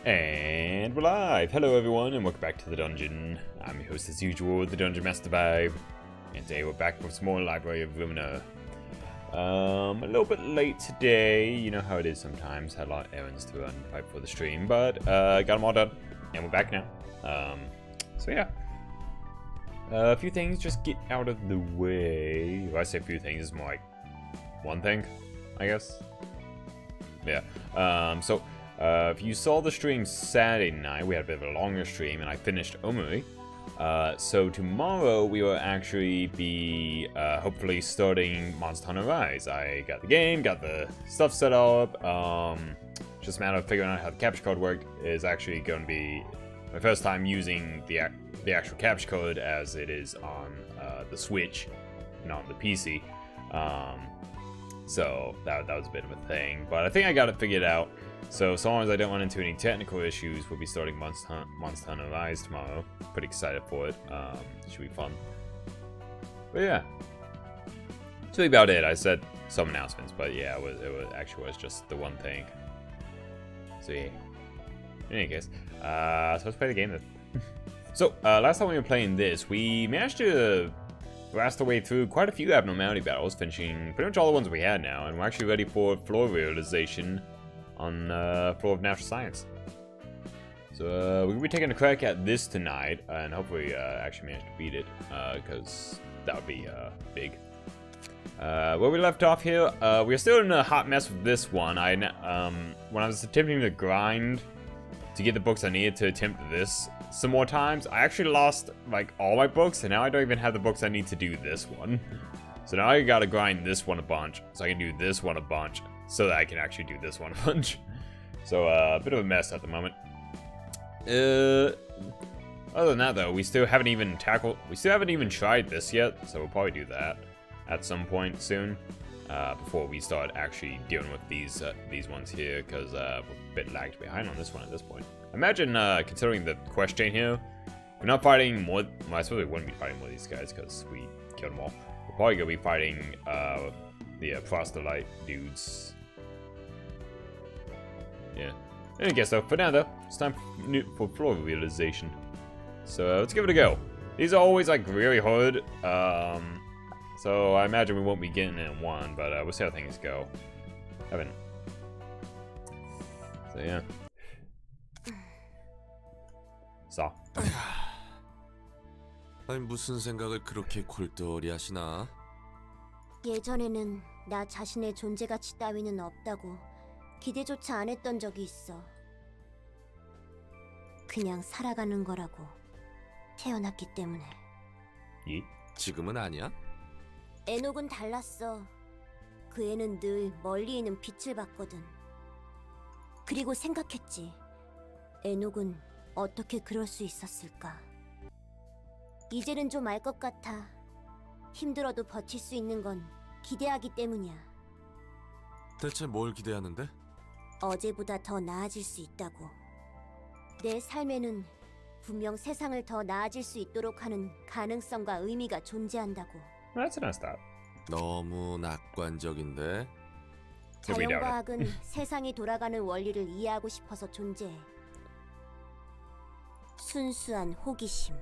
And we're live! Hello everyone and welcome back to the dungeon. I'm your host as usual, the Dungeon Master Vibe. And today we're back with some more Library of Ruina. A little bit late today, you know how it is sometimes. Had a lot of errands to run right before the stream, but got them all done. And we're back now. So yeah. A few things just get out of the way. If I say a few things, it's more like one thing, I guess. Yeah. If you saw the stream Saturday night, we had a bit of a longer stream, and I finished Omuri. So tomorrow we will actually be hopefully starting Monster Hunter Rise. I got the game, got the stuff set up. Just a matter of figuring out how the capture code worked. Is actually going to be my first time using the actual capture code as it is on the Switch and on the PC. So that was a bit of a thing, but I think I got it figured out. So as long as I don't run into any technical issues, we'll be starting Monster Hunter Rise tomorrow. Pretty excited for it. Should be fun. But yeah, that's really about it. I said some announcements, but yeah, it was just the one thing. So yeah. In any case, so let's play the game then. So last time we were playing this, we managed to blast our way through quite a few abnormality battles, finishing pretty much all the ones we had now, and we're actually ready for floor realization on floor of natural science. So we're gonna be taking a crack at this tonight, and hopefully actually manage to beat it, because that would be big. Where we left off here, we're still in a hot mess with this one. When I was attempting to grind to get the books I needed to attempt this some more times, I actually lost like all my books, and now I don't even have the books I need to do this one. So now I gotta grind this one a bunch, so I can do this one a bunch, so that I can actually do this one a bunch. So a bit of a mess at the moment. Other than that though, we still haven't even tried this yet, so we'll probably do that at some point soon, before we start actually dealing with these ones here, because we're a bit lagged behind on this one at this point. Imagine, considering the quest chain here, we're not fighting more. Well, I suppose we wouldn't be fighting more of these guys because we killed them all. We're probably gonna be fighting the proselyte dudes. Yeah. I guess so. For now though, it's time for floor realization. So let's give it a go. These are always like really hard. So I imagine we won't be getting it in one, but we'll see how things go. So yeah. So. 아니 무슨 생각을 그렇게 골똘히 하시나? 예전에는 나 자신의 존재 가치 따위는 없다고 기대조차 안 했던 적이 있어. 그냥 살아가는 거라고 태어났기 때문에. 예? 지금은 아니야? 에녹은 달랐어. 그 애는 늘 멀리 있는 빛을 봤거든. 그리고 생각했지. 에녹은 어떻게 그럴 수 있었을까? 이제는 좀 알 것 같아. 힘들어도 버틸 수 있는 건 기대하기 때문이야. 대체 뭘 기대하는데? 어제보다 더 나아질 수 있다고. 내 삶에는 분명 세상을 더 나아질 수 있도록 하는 가능성과 의미가 존재한다고. That's a nice thought. 너무 낙관적인데? 자연과학은 세상이 돌아가는 원리를 이해하고 싶어서 존재해. 순수한 호기심.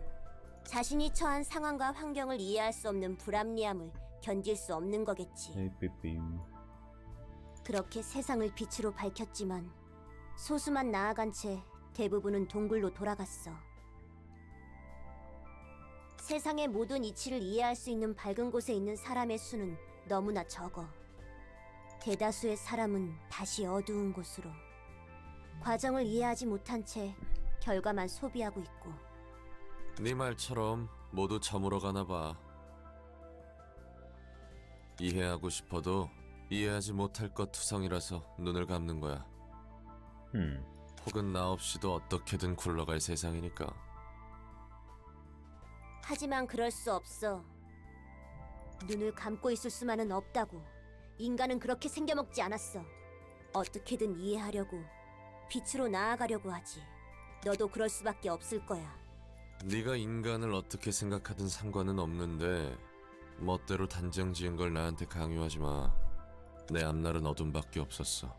자신이 처한 상황과 환경을 이해할 수 없는 불합리함을 견딜 수 없는 거겠지. 그렇게 세상을 빛으로 밝혔지만 소수만 나아간 채 대부분은 동굴로 돌아갔어. 세상의 모든 이치를 이해할 수 있는 밝은 곳에 있는 사람의 수는 너무나 적어. 대다수의 사람은 다시 어두운 곳으로. 과정을 이해하지 못한 채 결과만 소비하고 있고. 네 말처럼 모두 저물어 가나 봐. 이해하고 싶어도 이해하지 못할 것 투성이라서 눈을 감는 거야. 혹은 나 없이도 어떻게든 굴러갈 세상이니까. 하지만 그럴 수 없어. 눈을 감고 있을 수만은 없다고. 인간은 그렇게 생겨먹지 않았어. 어떻게든 이해하려고, 빛으로 나아가려고 하지. 너도 그럴 수밖에 없을 거야. 네가 인간을 어떻게 생각하든 상관은 없는데 멋대로 단정 지은 걸 나한테 강요하지 마. 내 앞날은 어둠밖에 없었어.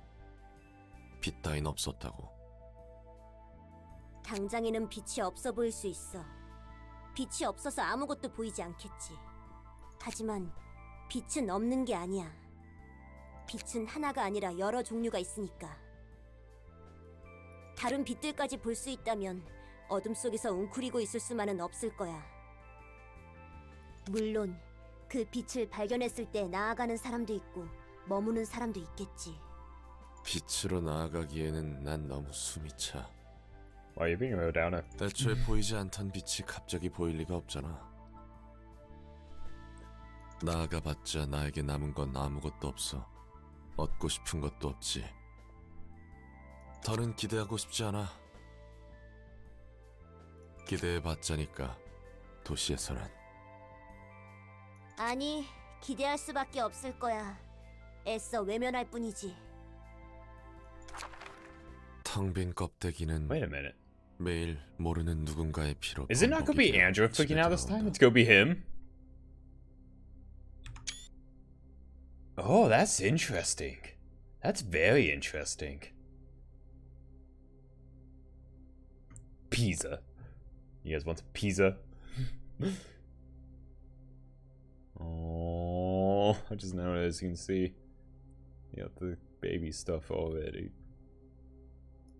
빛 따윈 없었다고. 당장에는 빛이 없어 보일 수 있어. 빛이 없어서 아무것도 보이지 않겠지. 하지만 빛은 없는 게 아니야. 빛은 하나가 아니라 여러 종류가 있으니까. 다른 빛들까지 볼 수 있다면 어둠 속에서 웅크리고 있을 수만은 없을 거야. 물론 그 빛을 발견했을 때 나아가는 사람도 있고 머무는 사람도 있겠지. 빛으로 나아가기에는 난 너무 숨이 차. Why are you being a real downer? 애초에 보이지 않던 빛이 갑자기 보일 리가 없잖아. 나아가봤자 나에게 남은 건 아무것도 없어. 얻고 싶은 것도 없지. 더는 기대하고 싶지 않아. 기대해봤자니까 도시에서는. 아니, 기대할 수밖에 없을 거야. 애써 외면할 뿐이지. 텅 빈 껍데기는 Wait a minute. 매일 모르는 누군가의 피로. Is it not gonna be Andrew freaking out this time? It's gonna be him. Oh, that's interesting. That's very interesting. Pizza. You guys want some pizza? Oh, I just noticed. You can see, you got the baby stuff already.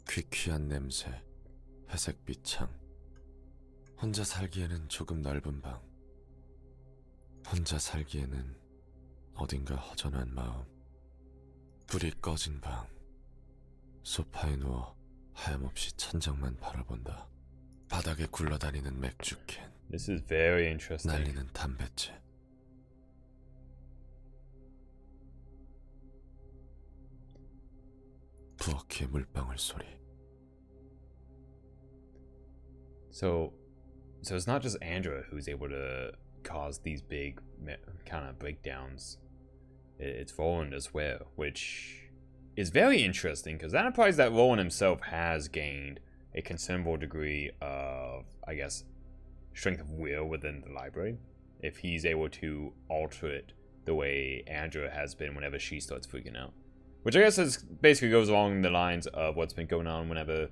퀴퀴한 냄새, 회색빛 창. 혼자 살기에는 조금 넓은 방. 혼자 살기에는 어딘가 허전한 마음. 불이 꺼진 방. 소파에 누워 하염없이 천장만 바라본다. 바닥에 굴러다니는 맥주캔. This is very interesting. 날리는 담뱃재. 부엌의 물방울 소리. So it's not just Andrea who's able to cause these big kind of breakdowns. It's Roland as well, which is very interesting because that implies that Roland himself has gained a considerable degree of, I guess, strength of will within the library. If he's able to alter it the way Andrea has been whenever she starts freaking out. Which I guess is basically goes along the lines of what's been going on whenever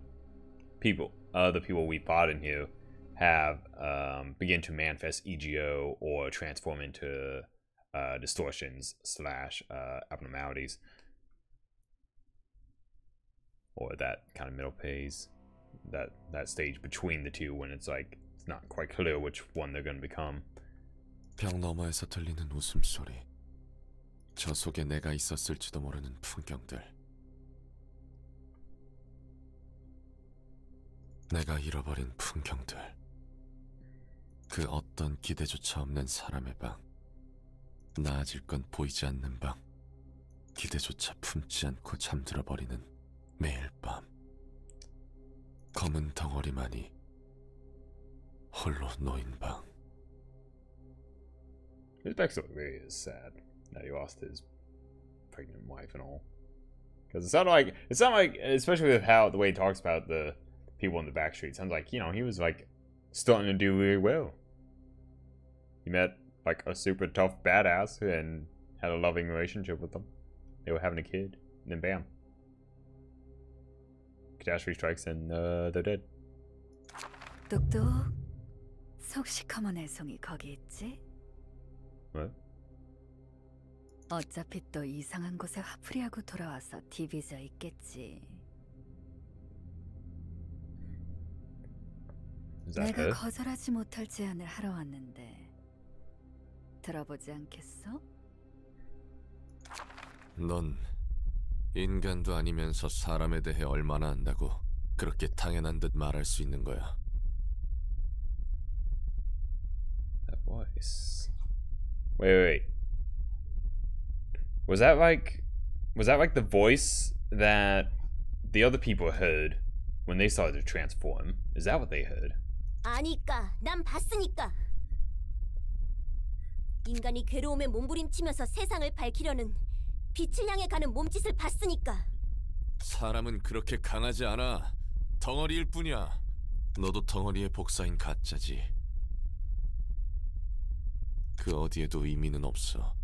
the people we fought in here have begin to manifest EGO or transform into distortions / abnormalities, or that kind of middle phase, that stage between the two when it's like it's not quite clear which one they're going to become. 벽 너머에서 들리는 웃음소리. 저 속에 내가 있었을지도 모르는 풍경들. 내가 잃어버린 풍경들. 그 어떤 기대조차 없는 사람의 방. 나아질 건 보이지 않는 방. 기대조차 품지 않고 잠들어버리는 매일 밤. 검은 덩어리만이 홀로 놓인 방. His backstory really is sad that he lost his pregnant wife and all. Because it sounded like, especially with how the way he talks about the people in the backstreet, it sounds like, you know, he was like starting to do really well. He met like a super tough badass and had a loving relationship with them. They were having a kid, and then bam, catastrophe strikes and they're dead. 똑똑. 속 시커먼 애송이 거기 있지? What? 어차피 또 이상한 곳에 화풀이하고 돌아와서 디비져 있겠지. Is that 내가 her? 거절하지 못할 제안을 하러 왔는데 들어보지 않겠어? 넌 인간도 아니면서 사람에 대해 얼마나 안다고 그렇게 당연한 듯 말할 수 있는 거야. That voice. Wait. Was that like the voice that the other people heard when they started to transform? Is that what they heard? 아니까, 난 봤으니까. 인간이 괴로움에 몸부림치면서 세상을 밝히려는 빛을 향해 가는 몸짓을 봤으니까. 사람은 그렇게 강하지 않아. 덩어리일 뿐이야. 너도 덩어리의 복사인 가짜지. 그 어디에도 의미는 없어.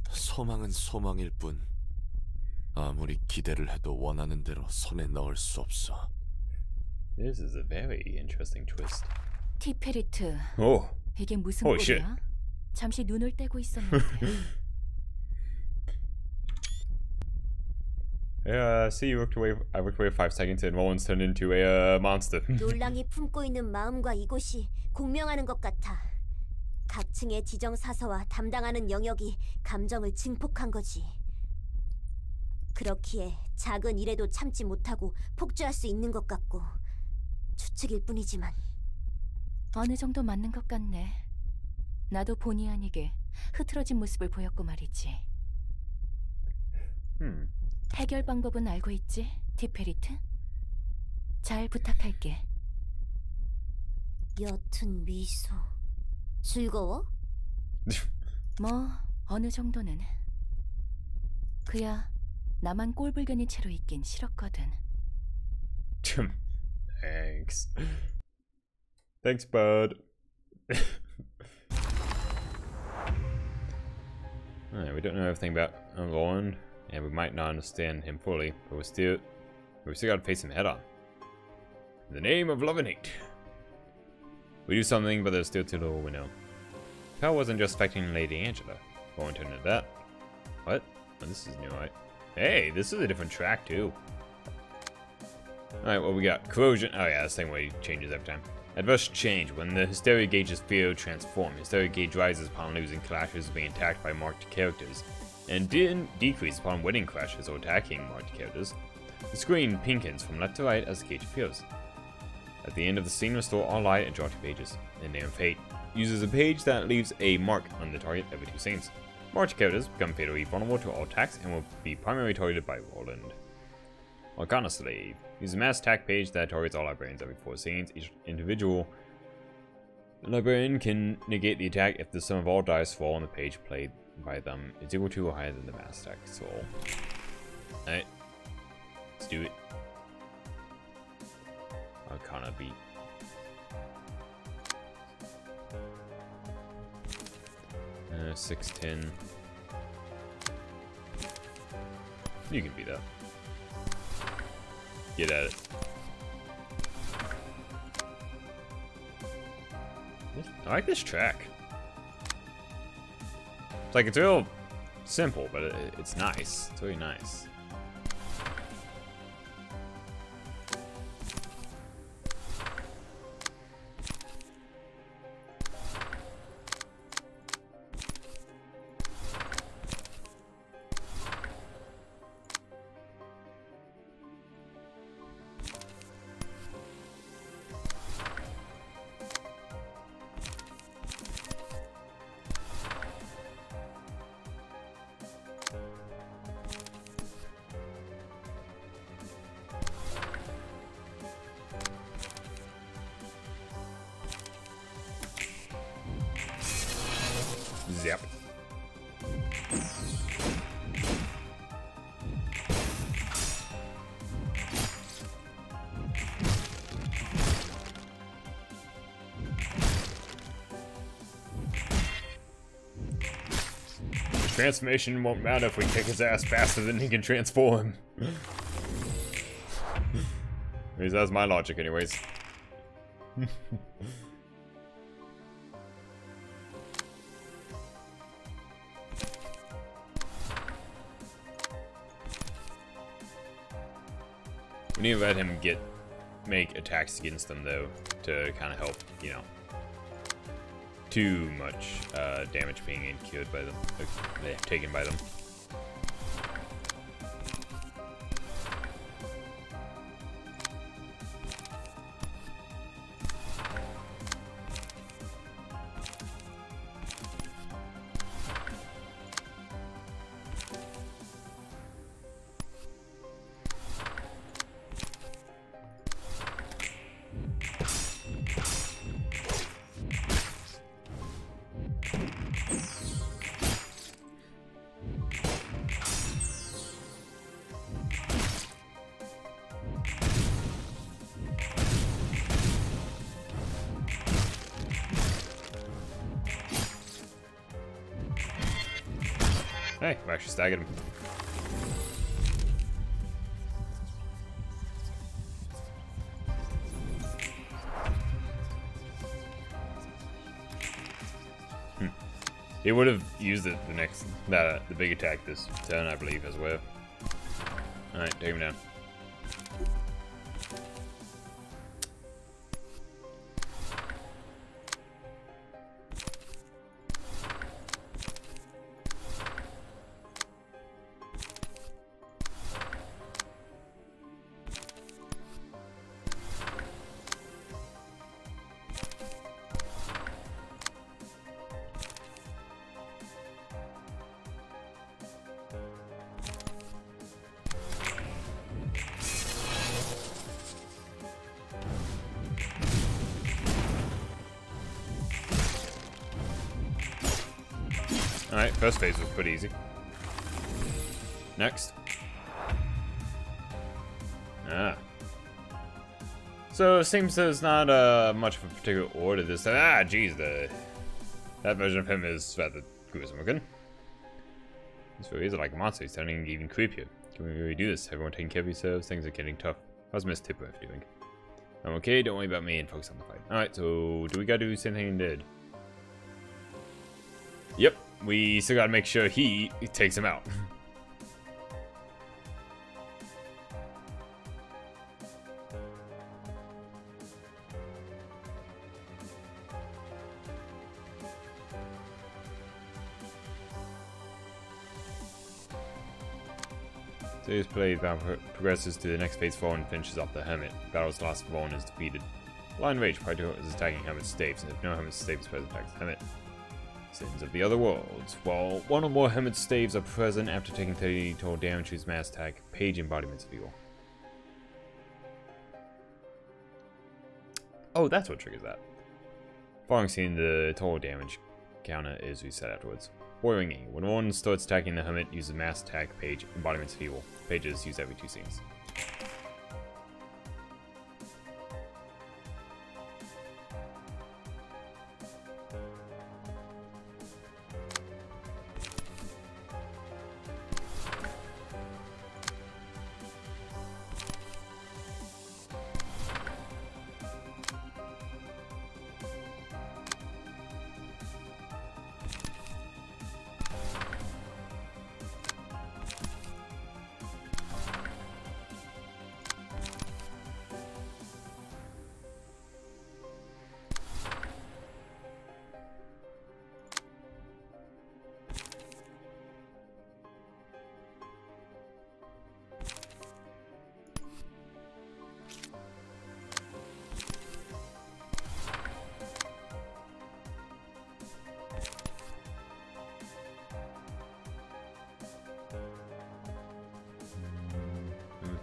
소망은 소망일 뿐. 아무리 기대를 해도 원하는 대로 손에 넣을 수 없어. This is a very interesting twist. 티페리트. Oh. 이게 무슨 Holy shit. 꼴이야? 잠시 눈을 떼고 있었는데. Yeah, see, you worked away. I worked away 5 seconds, and Rollins turned into a monster. 놀랑이 품고 있는 마음과 이곳이 공명하는 것 같아. 각 층의 지정 사서와 담당하는 영역이 감정을 증폭한 거지. 그렇기에 작은 일에도 참지 못하고 폭주할 수 있는 것 같고 추측일 뿐이지만. 어느 정도 맞는 것 같네. 나도 본의 아니게 흐트러진 모습을 보였고 말이지. 해결 방법은 알고 있지, 티페리트? 잘 부탁할게. 옅은 미소. 즐거워? 뭐 어느 정도는. 그야 나만 꼴불견인 채로 있긴 싫었거든. Thanks. Thanks, bud. Alright, we don't know everything about Roland, and we might not understand him fully, but we still gotta face him head on. In the name of love and hate. We do something, but there's still too little we know. Hell wasn't just affecting Lady Angela. Won't turn into that. What? Oh, this is new, right? Hey, this is a different track too. Alright, what we got? Corrosion. Oh yeah, the same way it changes every time. Adverse change. When the hysteria gauges fail to transform, hysteria gauge rises upon losing clashes or being attacked by marked characters, and decrease upon winning clashes or attacking marked characters. The screen pinkens from left to right as the gauge appears. At the end of the scene, restore all light and draw 2 pages. And Name Fate uses a page that leaves a mark on the target every 2 scenes. Marked characters become fatally vulnerable to all attacks and will be primarily targeted by Roland. Arcana Slave. Use a mass attack page that targets all librarians every 4 scenes. Each individual librarian can negate the attack if the sum of all dice fall on the page played by them is equal to or higher than the mass attack roll. Alright. Let's do it. Arcana beat. 610. You can beat that. Get at it. I like this track. It's like, it's real simple, but it's nice. It's really nice. Zap. Transformation won't matter if we kick his ass faster than he can transform. At least that's my logic anyways. We need to let him make attacks against them though, to kind of help, you know, too much damage being incurred by them, taken by them. Hey, I've actually staggered him. He would have used it the big attack this turn, I believe, as well. Alright, take him down. Alright, first phase was pretty easy. Next. So it seems there's not much of a particular order this time. Geez, that version of him is rather gruesome looking. This really is like a monster. He's turning even creepier. Can we really do this? Everyone taking care of yourselves? Things are getting tough. How's Miss Tipworth doing? I'm okay, don't worry about me and focus on the fight. Alright, so do we gotta do the same thing he did? Yep. We still gotta make sure he takes him out. Today's play progresses to the next phase 4 and finishes off the Hermit. Battle's last Vaughn is defeated. Line Rage Pride is attacking Hermit's staves, and if no Hermit's staves present, attacks Hermit. Sins of the Other Worlds. While one or more Hermit's staves are present after taking 30 total damage, choose mass attack, Page Embodiments of Evil. Oh, that's what triggers that. Following scene, the total damage counter is reset afterwards. Boiling E. When one starts attacking the Hermit, uses mass attack, Page Embodiments of Evil. Pages used every 2 scenes.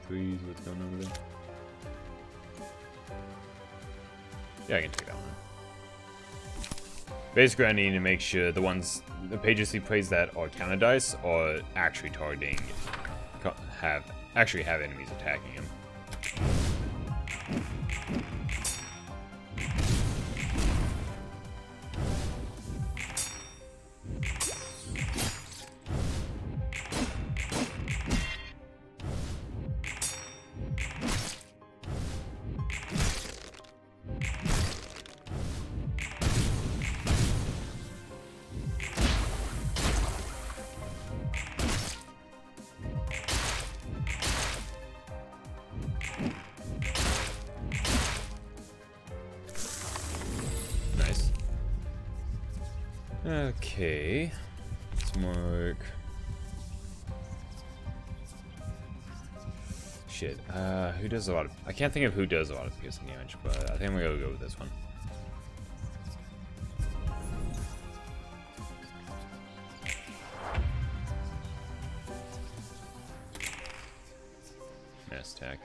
Threes, what's going on over there? Yeah, I can take that one. Basically, I need to make sure the pages he plays that are counter dice are actually targeting, actually have enemies attacking him. Okay, smoke. Shit. Who does a lot of? I can't think of who does a lot of piercing damage, but I think I'm gonna go with this one. Mass attack.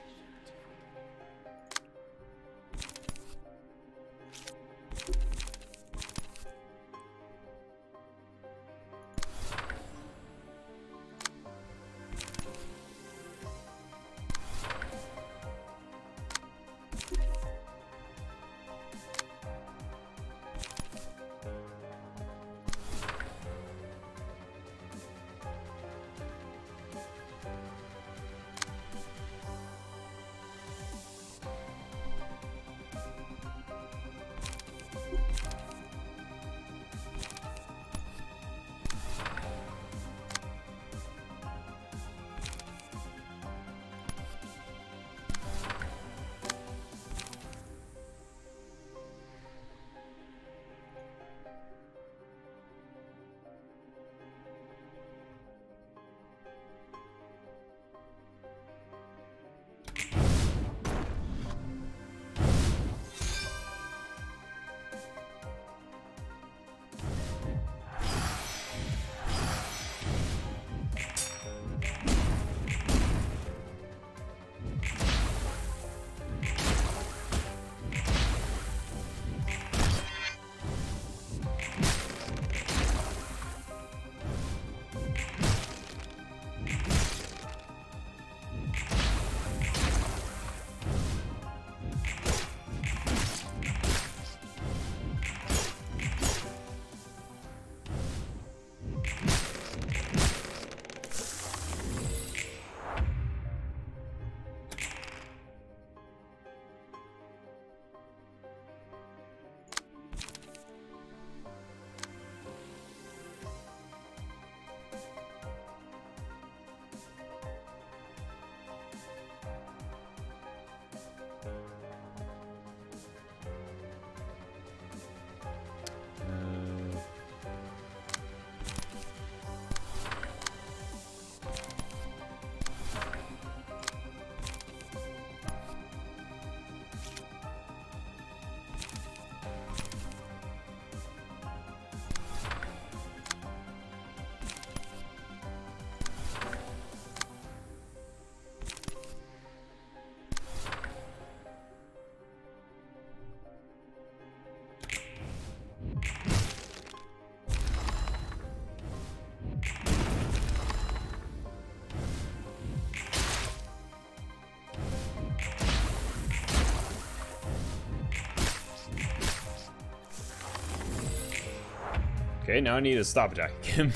Okay, now I need to stop attacking him.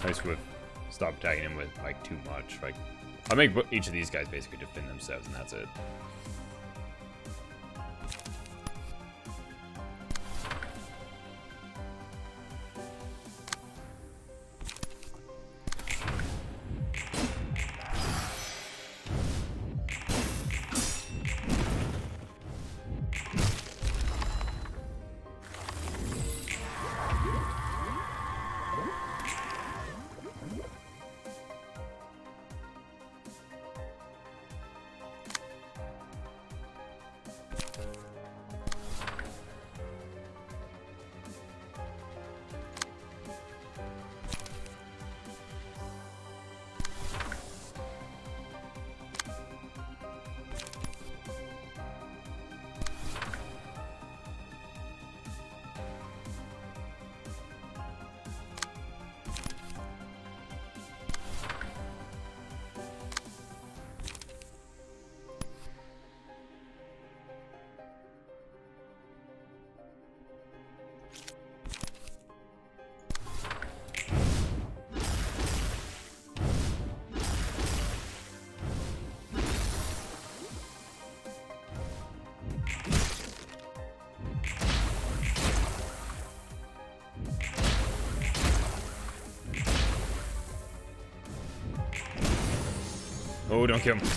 I just would stop attacking him with like too much. Like, I'll make each of these guys basically defend themselves, and that's it. Oh, don't kill him.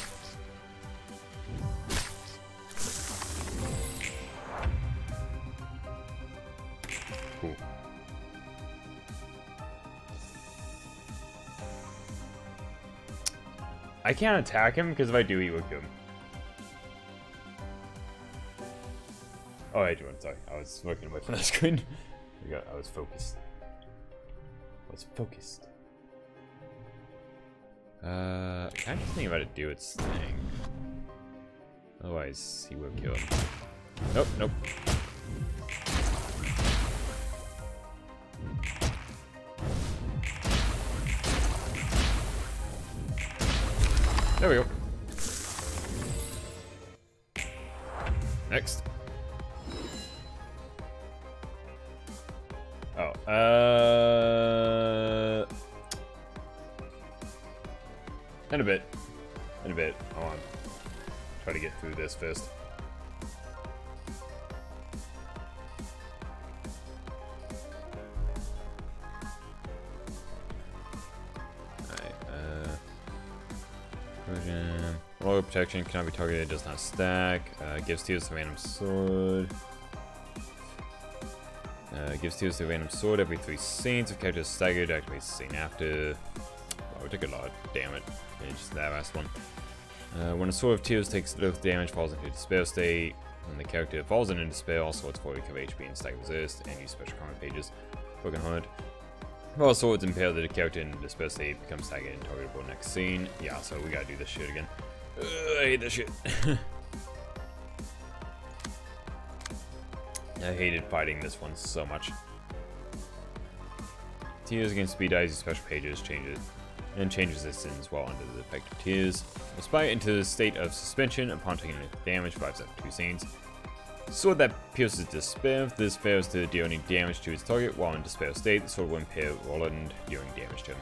Cool. I can't attack him because if I do, he will kill him. Oh, I do. Sorry, I was looking away from the screen. I was focused. I kind of just think about it do its thing. Otherwise, he will kill him. Nope, nope. There we go. Next. Oh, in a bit. Hold on. Try to get through this first. Royal protection cannot be targeted, does not stack. Gives Tears a random sword. Gives Tears a random sword every 3 scenes. If character is staggered, activates the scene after. Oh, we took a lot. Damn it. Yeah, just that last one. When a Sword of Tears takes little damage, falls into a despair state. When the character falls into despair, all swords fall recover HP and stack resist, and use special comment pages. Broken Heart. If all swords impale the character in despair state, becomes staggered and targetable next scene. Yeah, so we gotta do this shit again. I hate this shit. I hated fighting this one so much. Tears against speed dice, use special pages, changes resistance while under the effect of Tears. Aspire into the state of suspension upon taking damage, 5 after 2 scenes. Sword that pierces despair. This fails to deal any damage to its target while in despair state. The sword will impale Roland, dealing damage to him.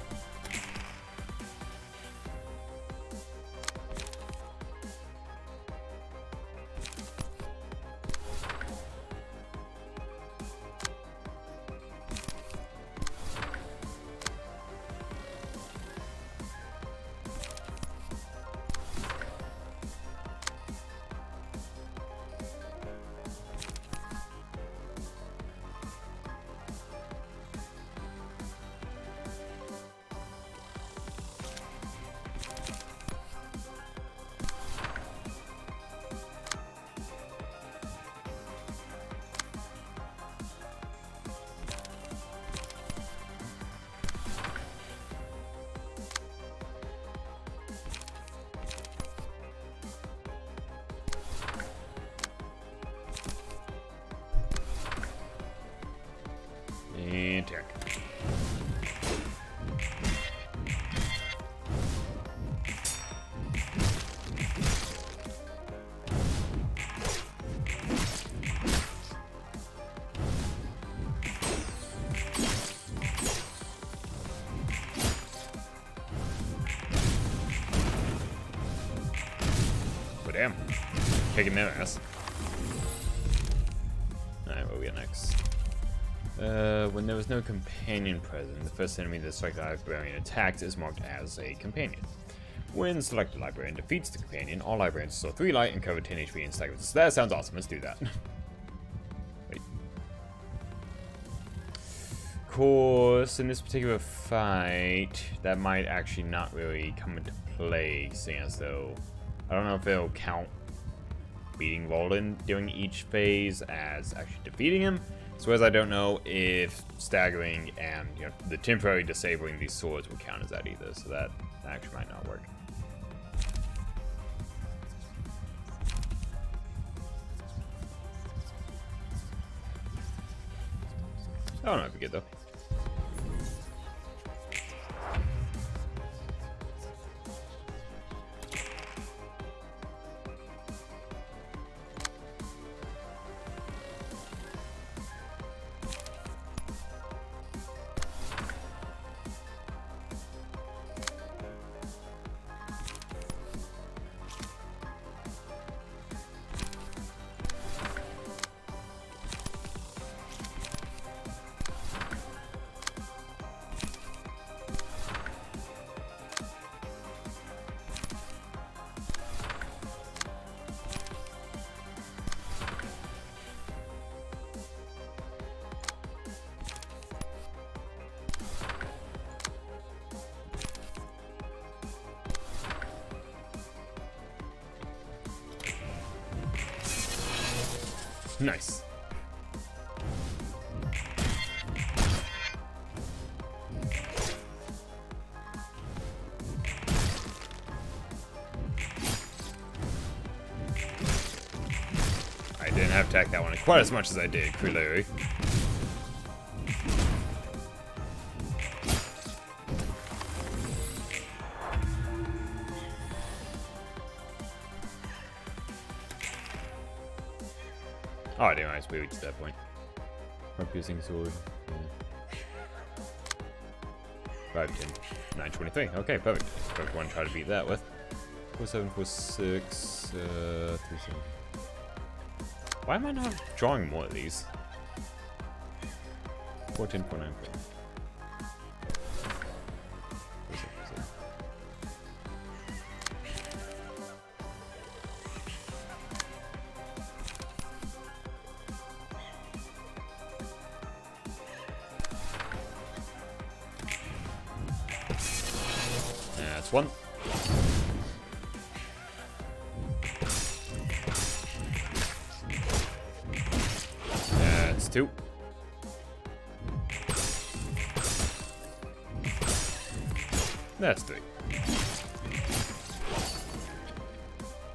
damn. Kicking their ass. Alright, what we got next? When there was no companion present, the first enemy the selected librarian attacked is marked as a companion. When selected librarian defeats the companion, all librarians restore 3 light and cover 10 HP in stagger. So that sounds awesome. Let's do that. Wait. Of course, in this particular fight, that might actually not really come into play, seeing as though I don't know if it'll count beating Roland during each phase as actually defeating him. So as I don't know if staggering and the temporary disabling these swords will count as that either. So that actually might not work. I don't know if we get though. Nice. I didn't have to attack that one quite as much as I did, clearly. Oh, I didn't realize we reached that point. More piercing sword. 5, 10, 9, 23. Okay, perfect. Perfect one to try to beat that with. 4, 7, 4, 6, 3, 7. Why am I not drawing more of these? 4, 10, 4, 9, 4. That's one. That's 2. That's 3. It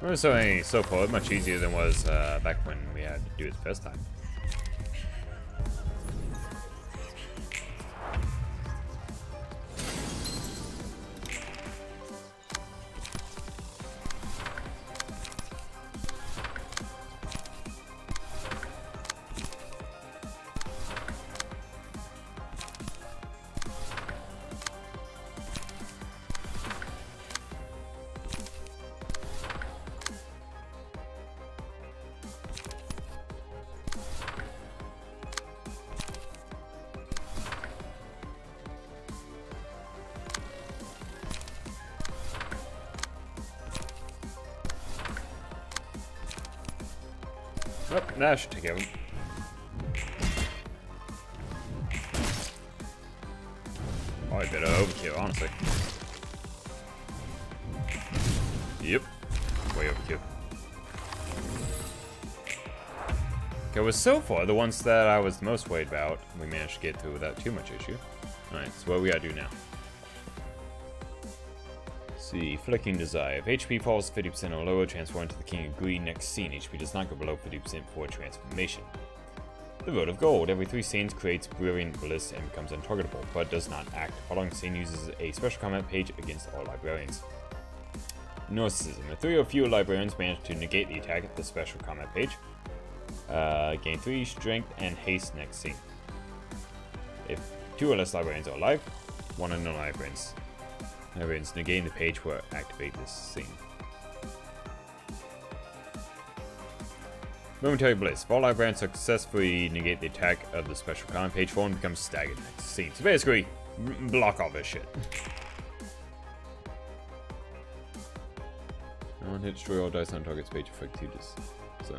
was so far much easier than it was back when we had to do it the first time. Oh, that should take care of him. Probably a bit of overkill, honestly. Yep. Way overkill. Okay, well, so far, the ones that I was the most worried about, we managed to get through without too much issue. Alright, so what we gotta do now? See, Flicking Desire. If HP falls 50% or lower, transform into the King of Greed. Next scene, HP does not go below 50% for transformation. The Road of Gold. Every 3 scenes creates Brilliant Bliss and becomes untargetable, but does not act. Following scene uses a special comment page against all librarians. Narcissism. If 3 or fewer librarians manage to negate the attack at the special comment page, gain 3 strength and haste next scene. If 2 or less librarians are alive, 1 unknown librarians negating the page will activate this scene. Momentary Bliss. If all librarians successfully negate the attack of the special comment, page 4 becomes staggered next scene. So basically, block all this shit. One hit, destroy all dice on target's page effect 2 just so.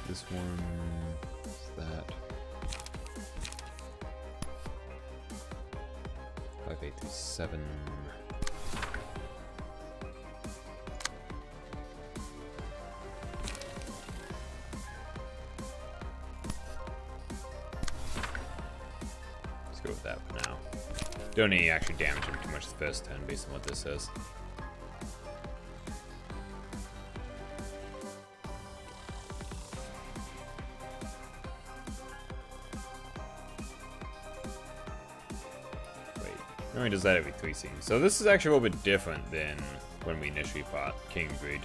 This one is that 5837. Let's go with that for now. Don't need actually damage him too much the first turn based on what this says. Only does that every 3 scenes. So this is actually a little bit different than when we initially fought King Greed.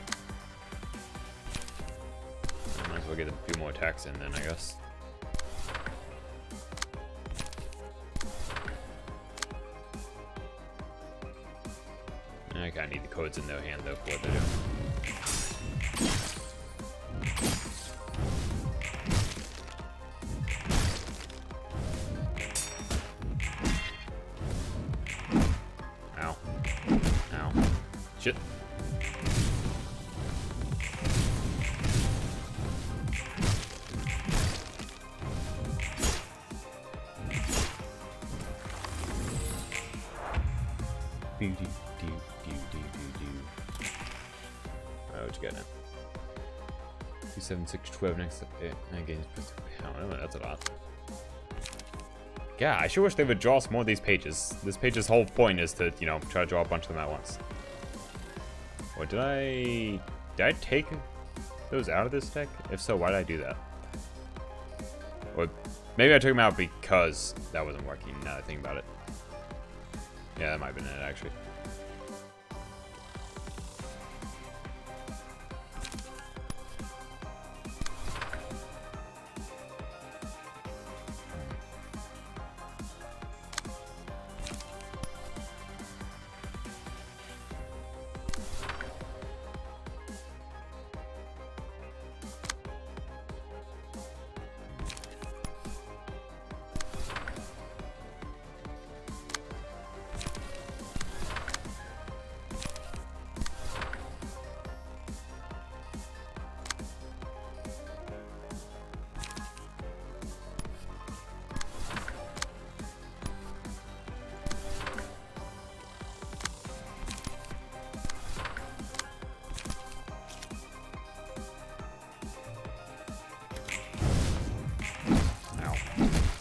Might as well get a few more attacks in then, I guess. I kinda need the codes in their hand though for what they do. Shit. Oh, what you got now? 2, 7, 6, 12 next up. Again, that's a lot. Yeah, I sure wish they would draw some more of these pages. This page's whole point is to, you know, try to draw a bunch of them at once. Or did I take those out of this deck? If so, why did I do that? Or maybe I took them out because that wasn't working, now that I think about it. Yeah, that might have been it, actually.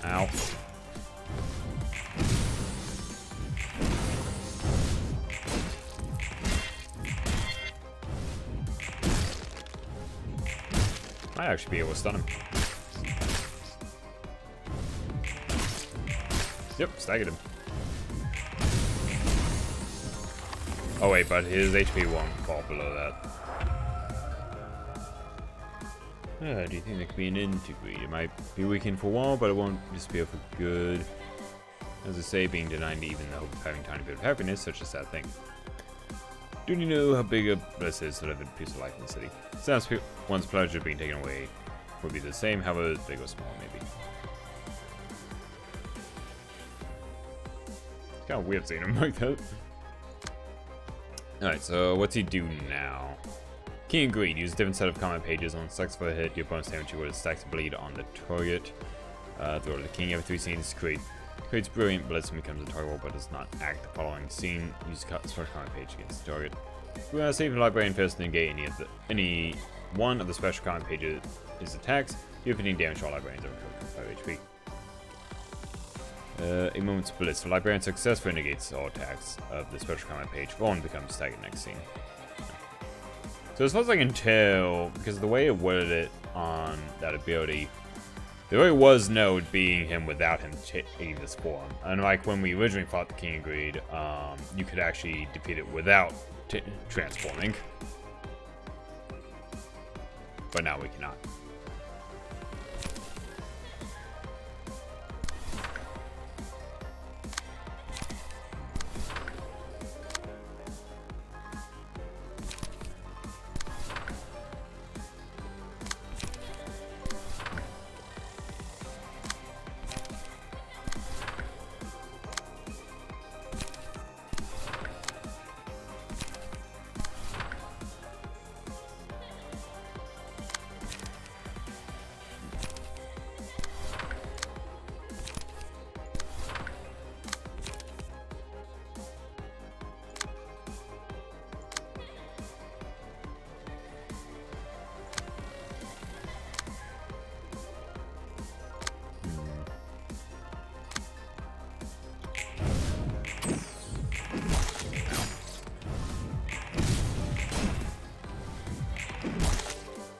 Ow. Might actually be able to stun him. Yep, staggered him. Oh wait, but his HP won't fall below that. Do you think there could be an end to greed? It might be weakened for a while, but it won't disappear for good. As I say, being denied even the hope of having a tiny bit of happiness, such a sad thing. Do you know how big a bliss is to live in peace of life in the city? Sounds one's pleasure being taken away would be the same, however big or small, maybe. It's kind of weird seeing him like that. Alright, so what's he do now? King of Greed. Use a different set of comment pages. On selects for a hit, your opponent's damage equal to stacks bleed on the target. Throw to the king every 3 scenes. Creates brilliant blitz and becomes a target, but does not act the following scene. Use special comment page against the target. We're gonna save the librarian first and negate any one of the special comment pages attacks. Do 15 damage to all librarians over 5 HP. A moment's blitz. The librarian successfully negates all attacks of the special comment page. One becomes staggered next scene. So as far as I can tell, because the way it worded it on that ability, there really was no beating him without him taking this form. Unlike when we originally fought the King of Greed, you could actually defeat it without transforming. But now we cannot.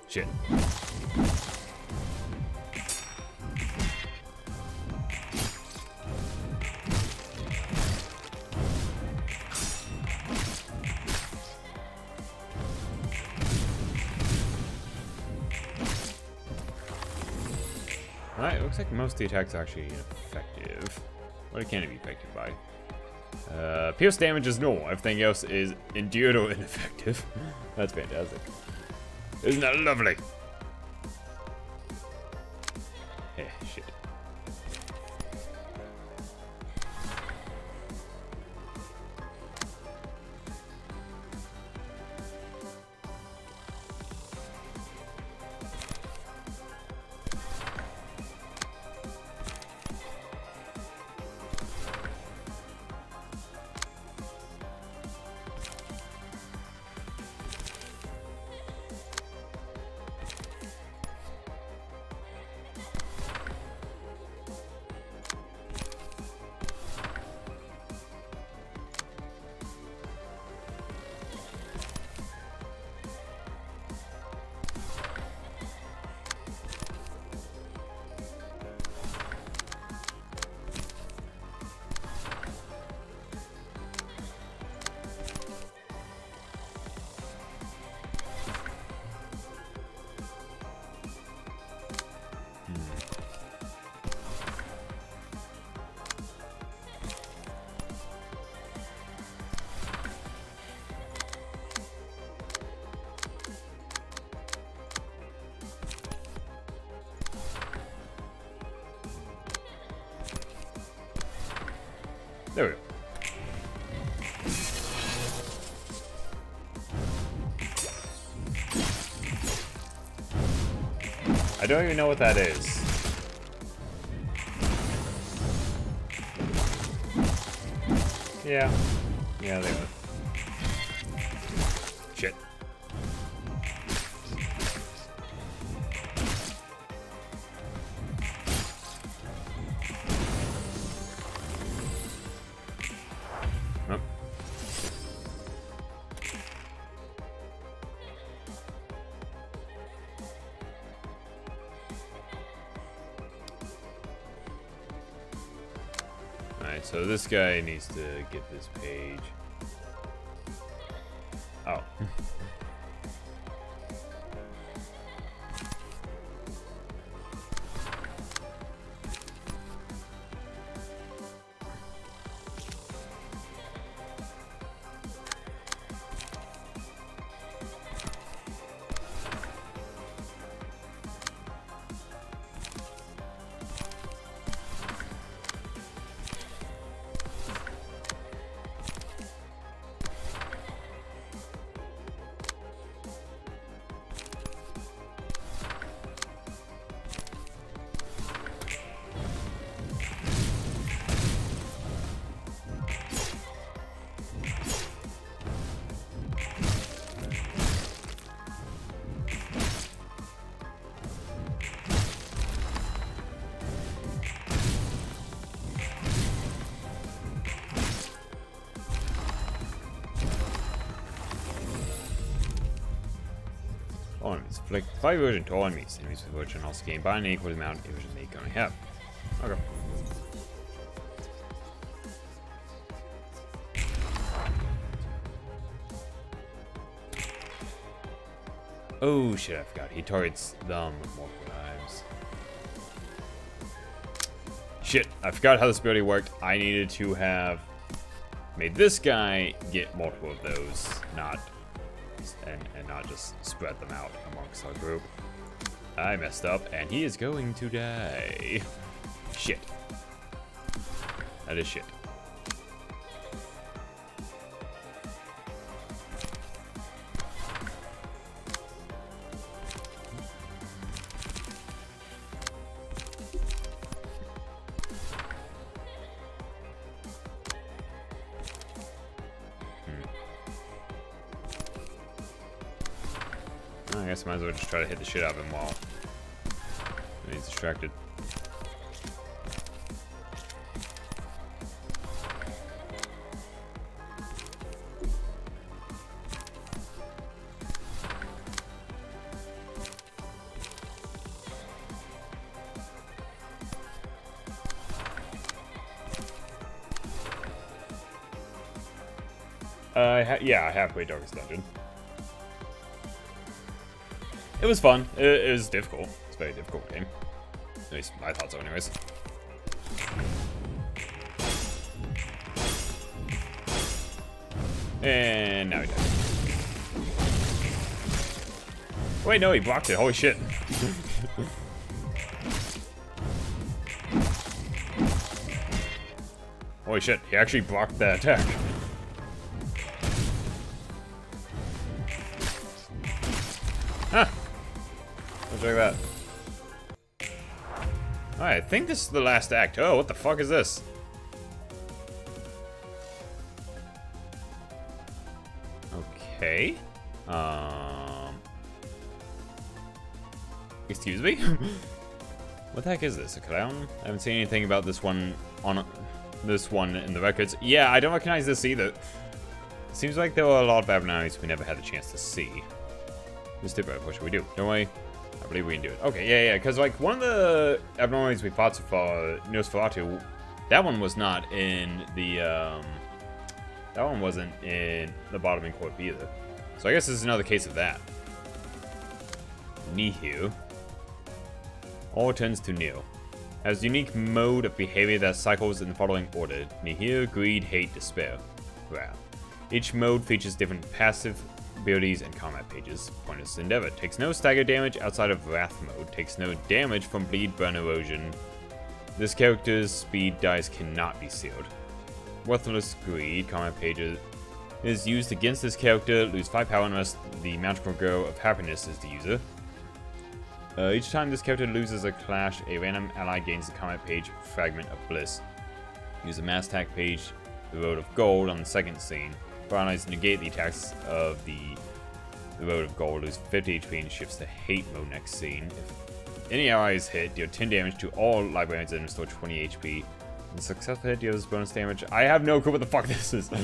Shit. Alright, it looks like most of the attacks are actually ineffective. What can it be affected by? Pierce damage is normal. Everything else is endured or ineffective. That's fantastic. Isn't that lovely? Eh, shit. There we go. I don't even know what that is. Yeah. Yeah, they would. Shit. Oh. Alright, so this guy needs to get this page. Oh. all enemies. Flick 5 evasion to all enemies. Enemies with evasion also gain by an equal amount of evasion they currently have. Okay. Oh shit, I forgot. He targets them multiple times. Shit, I forgot how this ability worked. I needed to have made this guy get multiple of those, and not just spread them out amongst our group. I messed up, and he is going to die. Shit. That is shit. I guess I might as well just try to hit the shit out of him while he's distracted. Yeah, halfway darkest dungeon. It was fun. It was difficult. It's a very difficult game. At least I thought so anyways. And now he died. Wait, no, he blocked it. Holy shit. Holy shit, he actually blocked that attack. Huh. Look at that. Alright, I think this is the last act. Oh, what the fuck is this? Okay. Excuse me? What the heck is this? A clown? I haven't seen anything about this one in the records. Yeah, I don't recognize this either. Seems like there were a lot of abnormalities we never had the chance to see. Mr. Bird, what should we do? Don't worry. I believe we can do it. Okay, yeah, because like one of the abnormalities we fought so far, Nosferatu, that one was not in the that one wasn't in the bottoming corp either. So I guess this is another case of that. Nihil. All tends to nil. Has a unique mode of behavior that cycles in the following order: Nihil, greed, hate, despair, wrath. Each mode features different passive abilities and combat pages. Pointless endeavor. Takes no stagger damage outside of wrath mode. Takes no damage from bleed, burn, erosion. This character's speed dice cannot be sealed. Worthless greed. Combat pages is used against this character. Lose 5 power unless the magical girl of happiness is the user. Each time this character loses a clash, a random ally gains the combat page Fragment of Bliss. Use the mass attack page, the Road of Gold, on the second scene. For allies negate the attacks of the Road of Gold, lose 50 HP and shifts to Hate mode next scene. If any ally is hit, deal 10 damage to all librarians and restore 20 HP. On a successful hit, deals bonus damage. I have no clue what the fuck this is. On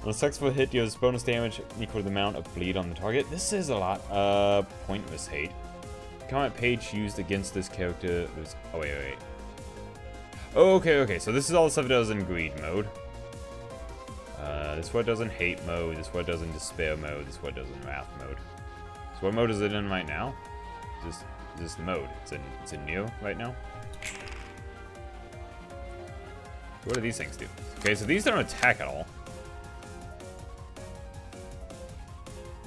a successful hit, deals bonus damage equal to the amount of bleed on the target. This is a lot. Pointless hate. Comment page used against this character was... Oh, wait. Oh, okay. So this is all the stuff it does in greed mode. This is what it does in hate mode. This is what it does in despair mode. This is what it does in wrath mode. So what mode is it in right now? Is this the mode? It's in Neo right now. What do these things do? Okay, so these don't attack at all.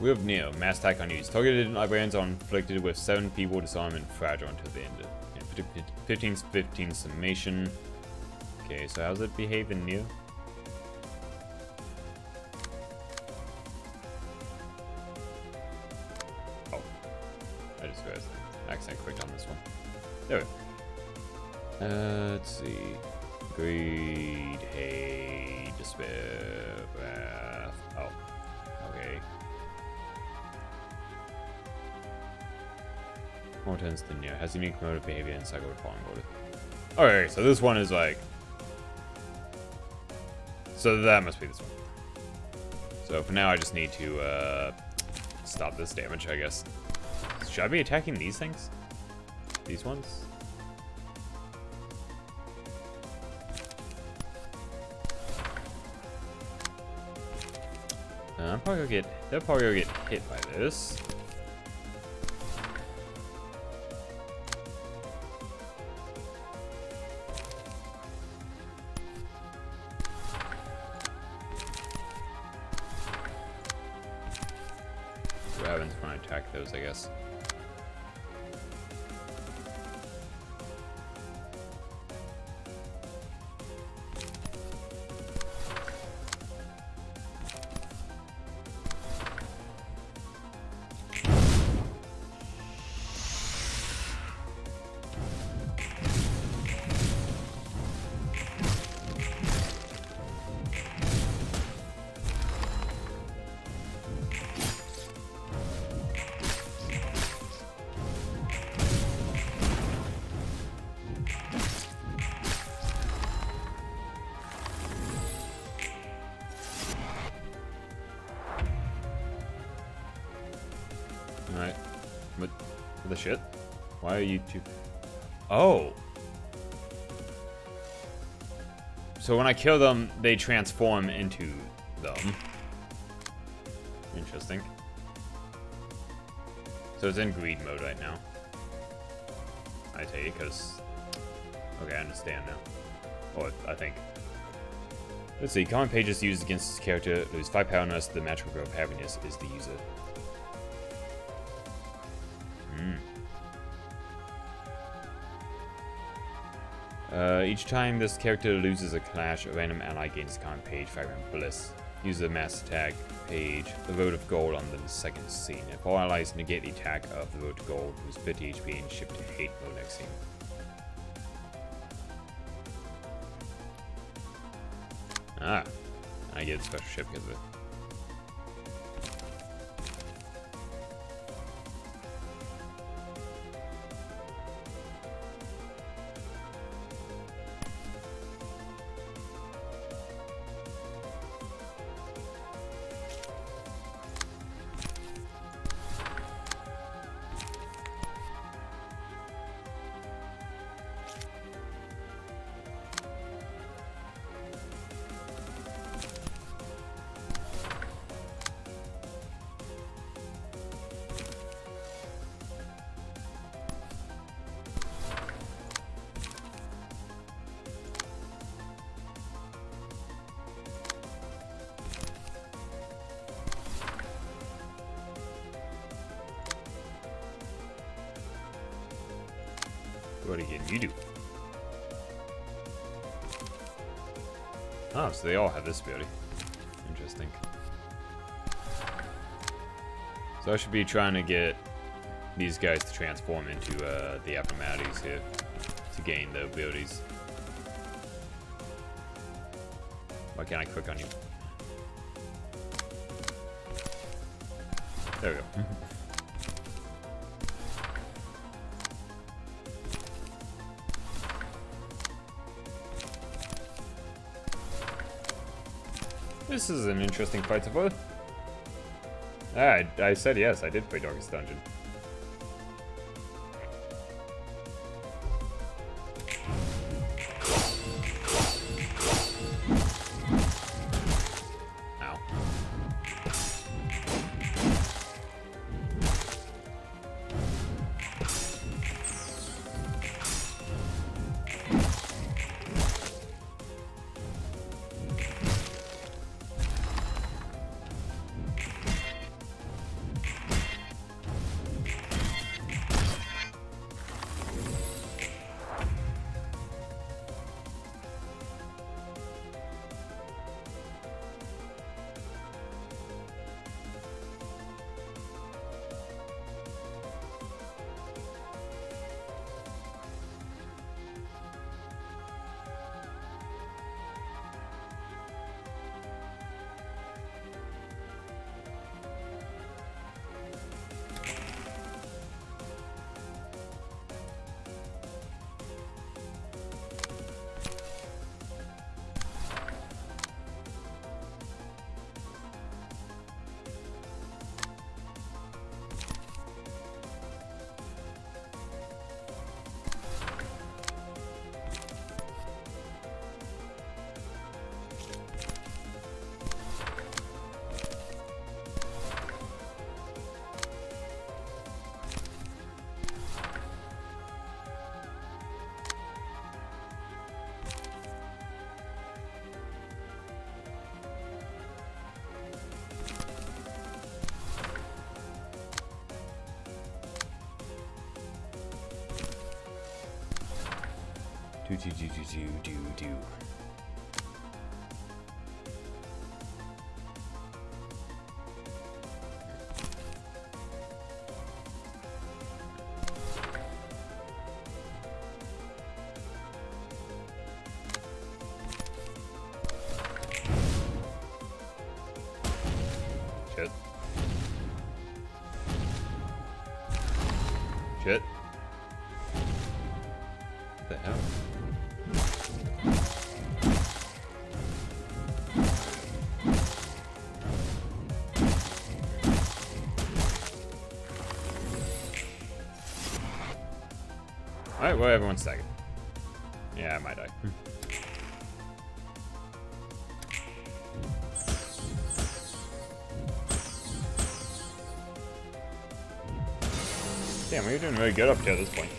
We have Neo, mass attack on use. Targeted librarians are inflicted with 7 people, disarm and fragile until the end of 15 summation. Okay, so how does it behave in Neo? Oh, I just realized I accidentally clicked on this one. There we go. Let's see. Greed, hate, despair, wrath. Oh, okay. More tends to Neo. Has unique mode of behavior and cycle with falling order. Okay, so this one is like... So that must be this one. So for now I just need to stop this damage, I guess. Should I be attacking these things? These ones? They'll probably get hit by this. What happens when I attack those, I guess. Alright. What the shit? Why are you two... Oh! So when I kill them, they transform into them. Interesting. So it's in greed mode right now. I take it, because... Okay, I understand now. Or, I think. Let's see, common pages used against this character lose 5 power unless the magical growth of happiness is the user. Each time this character loses a clash, a random ally gains a common page, Fragment Bliss. Use the mass attack page, the Road of Gold on the second scene. If all allies negate the attack of the Road to Gold, lose 50 HP and shift to hate mode next scene. Ah, I get a special ship because of it. What again? You do. Oh, so they all have this ability. Interesting. So I should be trying to get these guys to transform into the abnormalities here to gain the abilities. Why can't I click on you? There we go. This is an interesting fight so far. Ah, I said yes, I did play Darkest Dungeon. Ow. Do. Shit. Shit. What the hell? Alright, well, everyone's staggered. Yeah, I might die. Damn, we're doing really good up to this point.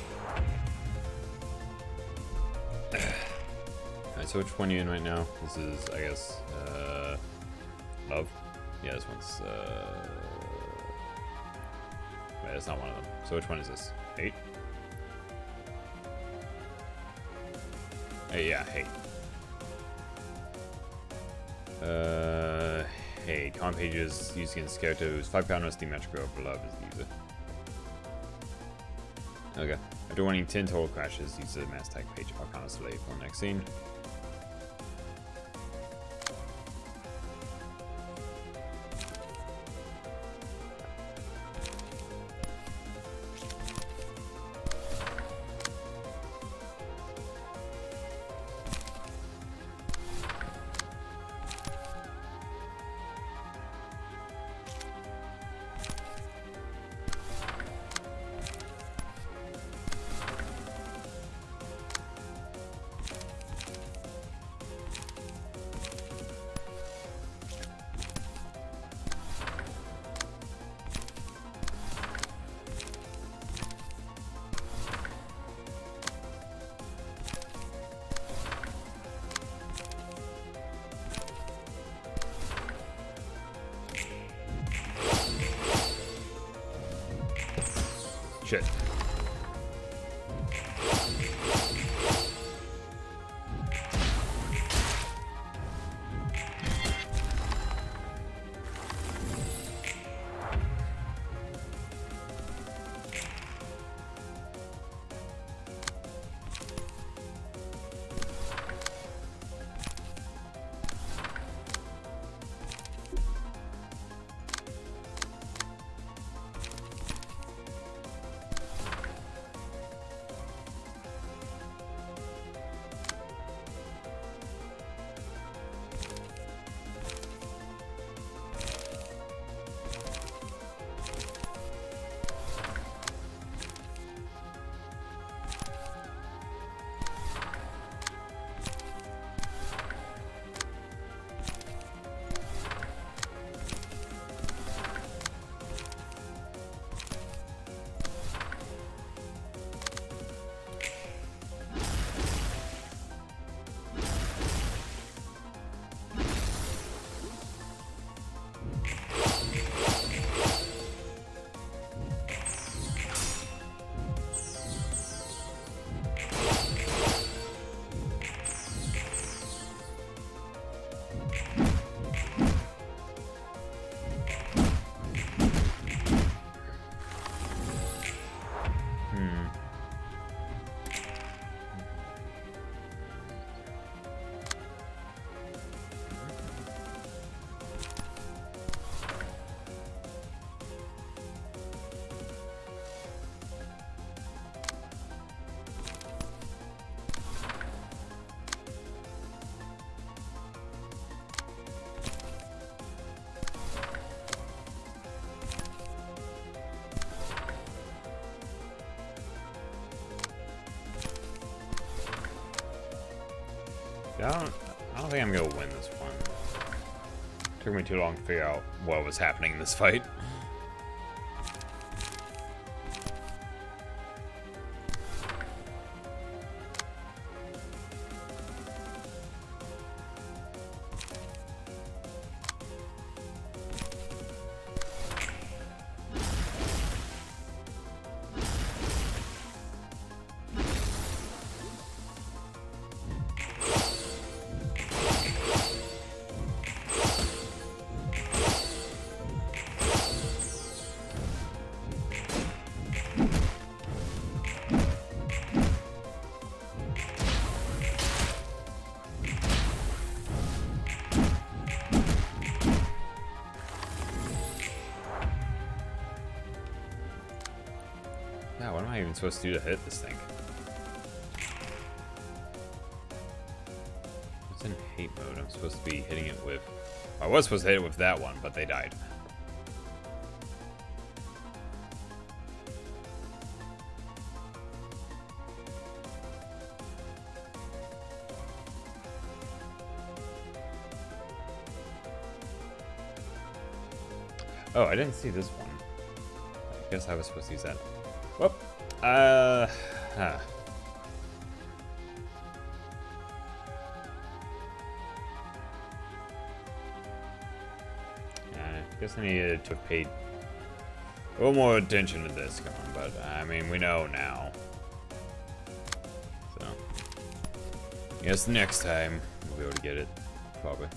Alright, so which one are you in right now? This is, I guess, love? Yeah, this one's, wait, that's not one of them. So which one is this? 8? Hey, yeah, hate. Hate. Common pages used against character who's 5 counters, the magic growth love is the user. Okay. After winning 10 total crashes, use the mass tag page Arcana Slave for the next scene. Shit. Yeah, I don't think I'm gonna win this one. Took me too long to figure out what was happening in this fight. even supposed to do to hit this thing? It's in hate mode. I'm supposed to be hitting it with... I was supposed to hit it with that one, but they died. Oh, I didn't see this one. I guess I was supposed to use that. Whoop. I guess I needed to have paid a little more attention to this one, but I mean, we know now. So, I guess next time we'll be able to get it, probably.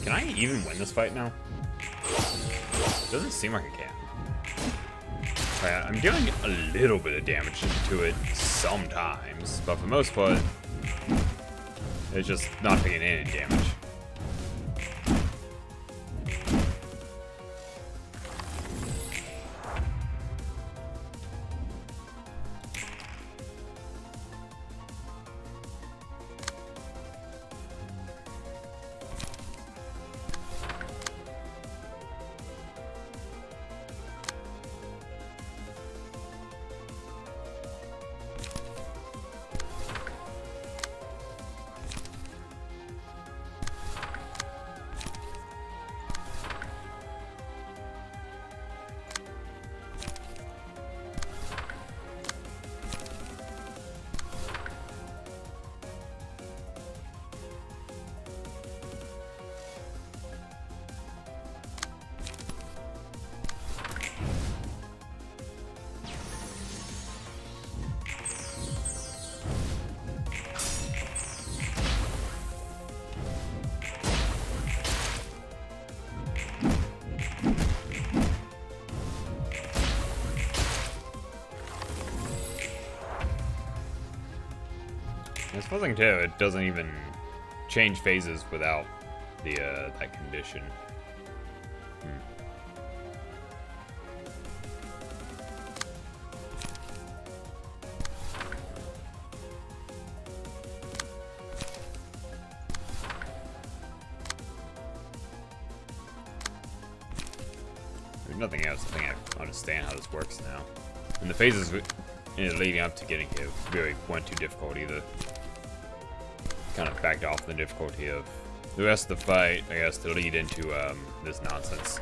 Can I even win this fight now? Doesn't seem like I can. Alright, I'm doing a little bit of damage to it sometimes, but for the most part, it's just not taking any damage. As far as I can tell, it doesn't even change phases without the that condition. If nothing else, I think I understand how this works now. And the phases leading up to getting here really weren't too difficult either. Kind of backed off the difficulty of the rest of the fight, I guess, to lead into this nonsense.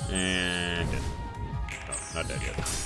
And oh, not dead yet.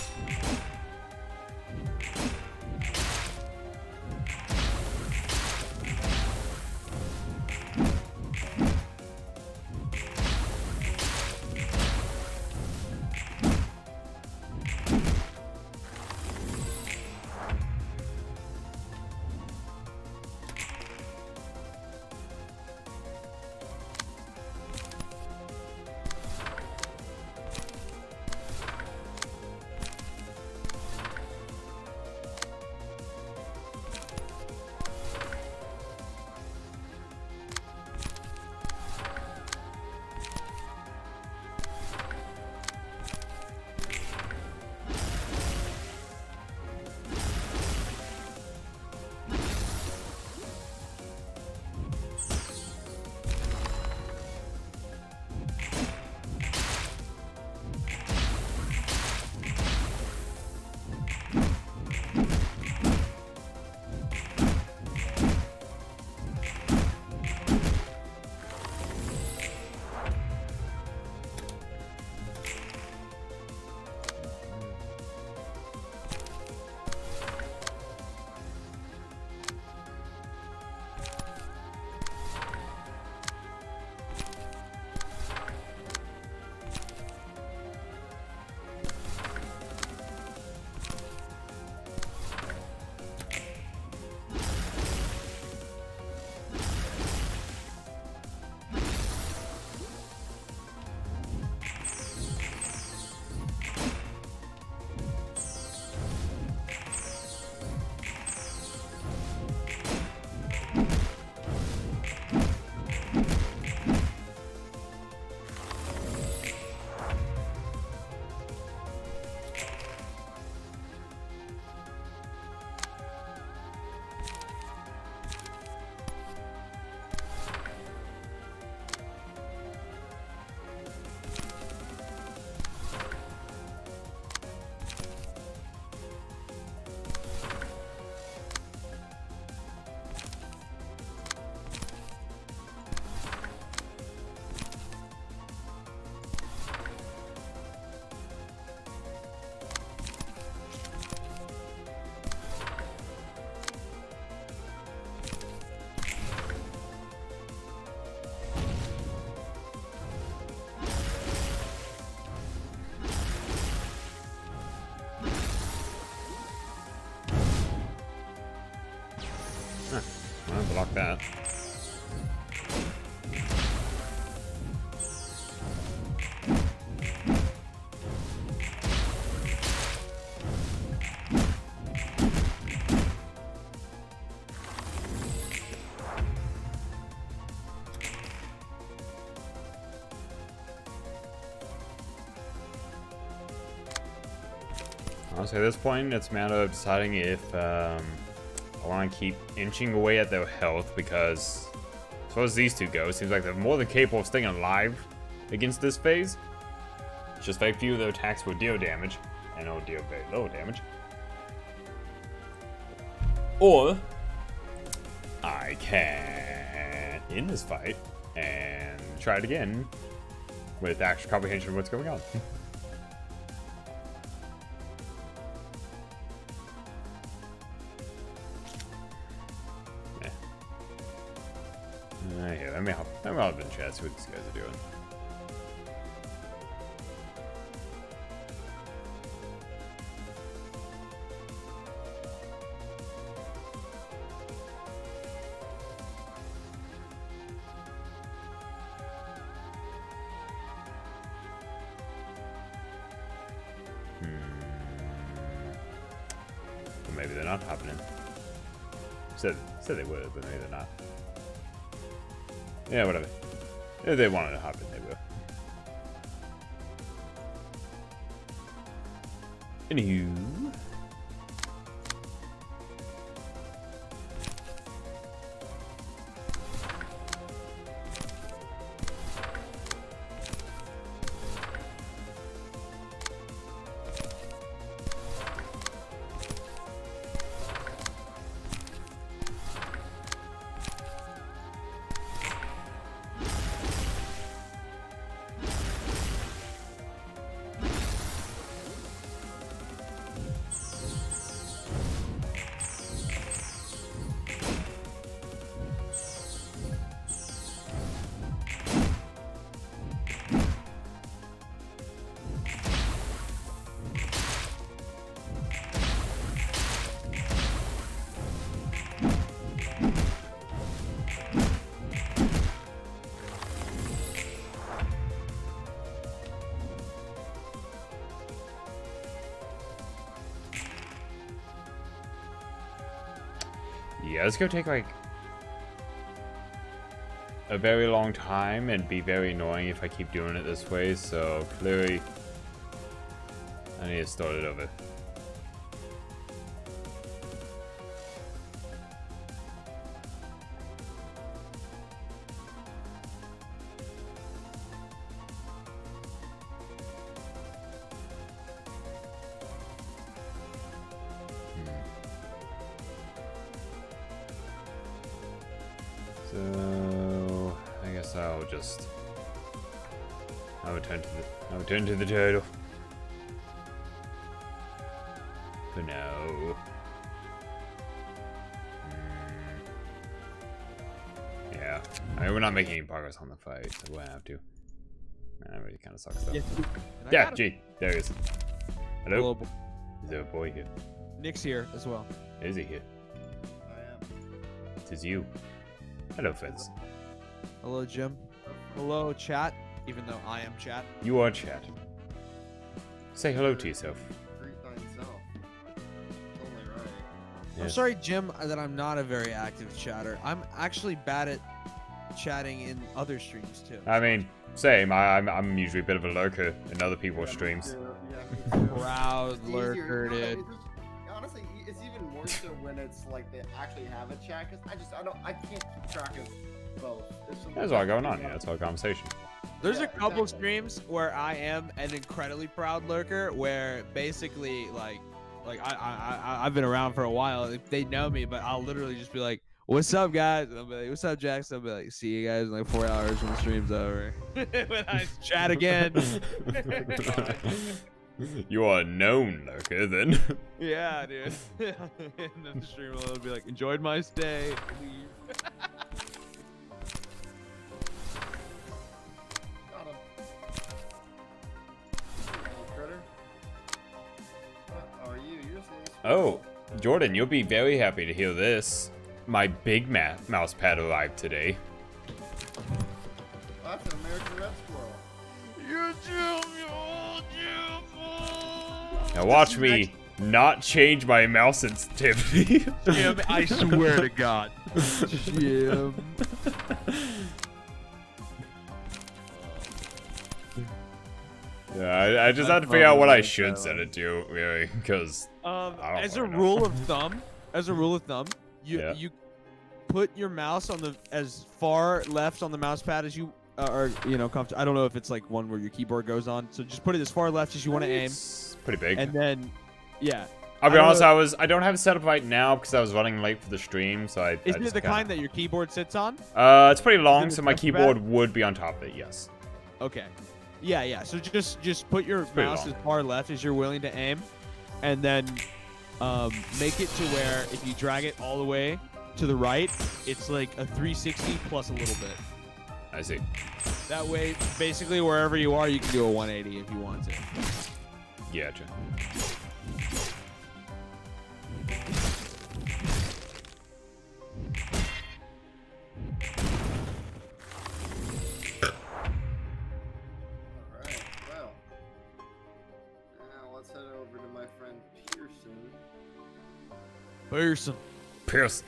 Well, block that. Honestly, at this point, it's a matter of deciding if I want to keep inching away at their health, because as far as these two go, it seems like they're more than capable of staying alive against this phase. It's just very few of their attacks will deal damage, and will deal very low damage. Or I can end this fight and try it again with actual comprehension of what's going on. Yeah, let me hop in chat, see what these guys are doing. Well, maybe they're not happening. Said they would, but maybe they're not. Yeah, whatever. If they wanted to happen, they will. Anywho. Yeah, it's gonna take like a very long time and be very annoying if I keep doing it this way, so clearly I need to start it over. So I guess I'll return to the turtle. For now. Yeah. I mean, we're not making any progress on the fight, so we'll have to. Man, that really kind of sucks though. Yeah, gee, there he is. Hello? Hello. Is there a boy here? Nick's here as well. Is he here? I am. It is you. Hello, Feds. Hello, Jim. Hello, chat. Even though I am chat. You are chat. Say hello to yourself. Greet thyself. Only right. Yeah. I'm sorry, Jim, that I'm not a very active chatter. I'm actually bad at chatting in other streams too. I mean, same. I'm usually a bit of a lurker in other people's streams. Yeah, me too. Proud It's easier. lurker, No, dude. honestly, it's even more so when it's like they actually have a chat, because I can't keep track of both. There's a lot going on here. That's all conversation. There's Yeah, a couple exactly. streams where I am an incredibly proud lurker, where basically like I've been around for a while. They know me, but I'll literally just be like, "What's up, guys?" And I'll be like, "What's up, Jax?" I'll be like, "See you guys in like 4 hours when the stream's over." When I chat again. You are a known lurker, then. Yeah, dude. And then the streamer will be like, "Enjoyed my stay. Leave." Got him. Critter. What are you? You're just a little Oh, Jordan, you'll be very happy to hear this. my big mouse pad arrived today. Oh, that's an American Red Squirrel. You're Jim, Now watch me not change my mouse sensitivity. Jim, I swear to God. Jim. Yeah, I just had to figure out what I should set it to, really, because as a rule of thumb, you put your mouse on the as far left on the mouse pad as you are, comfortable. I don't know if it's like one where your keyboard goes on, so just put it as far left as you want to aim. It's pretty big. And then, yeah. I'll be honest, I don't have it set up right now because I was running late for the stream, so Is it the kind that your keyboard sits on? It's pretty long, so my keyboard would be on top of it. Yes. Okay. Yeah. So just put your mouse as far left as you're willing to aim, and then make it to where if you drag it all the way to the right, it's like a 360 plus a little bit. I see. That way, basically wherever you are, you can do a 180 if you want to. Gotcha. Alright, well. Now let's head over to my friend Pearson. Pierce.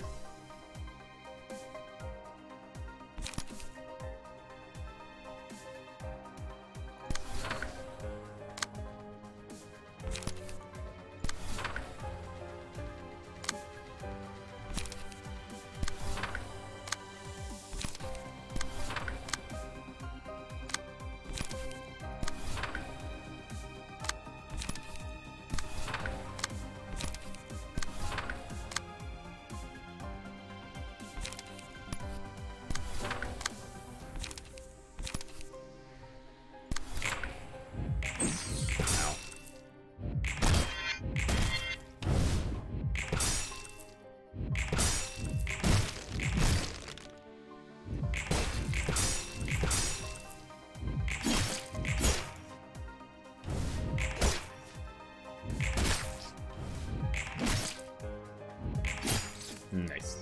Nice.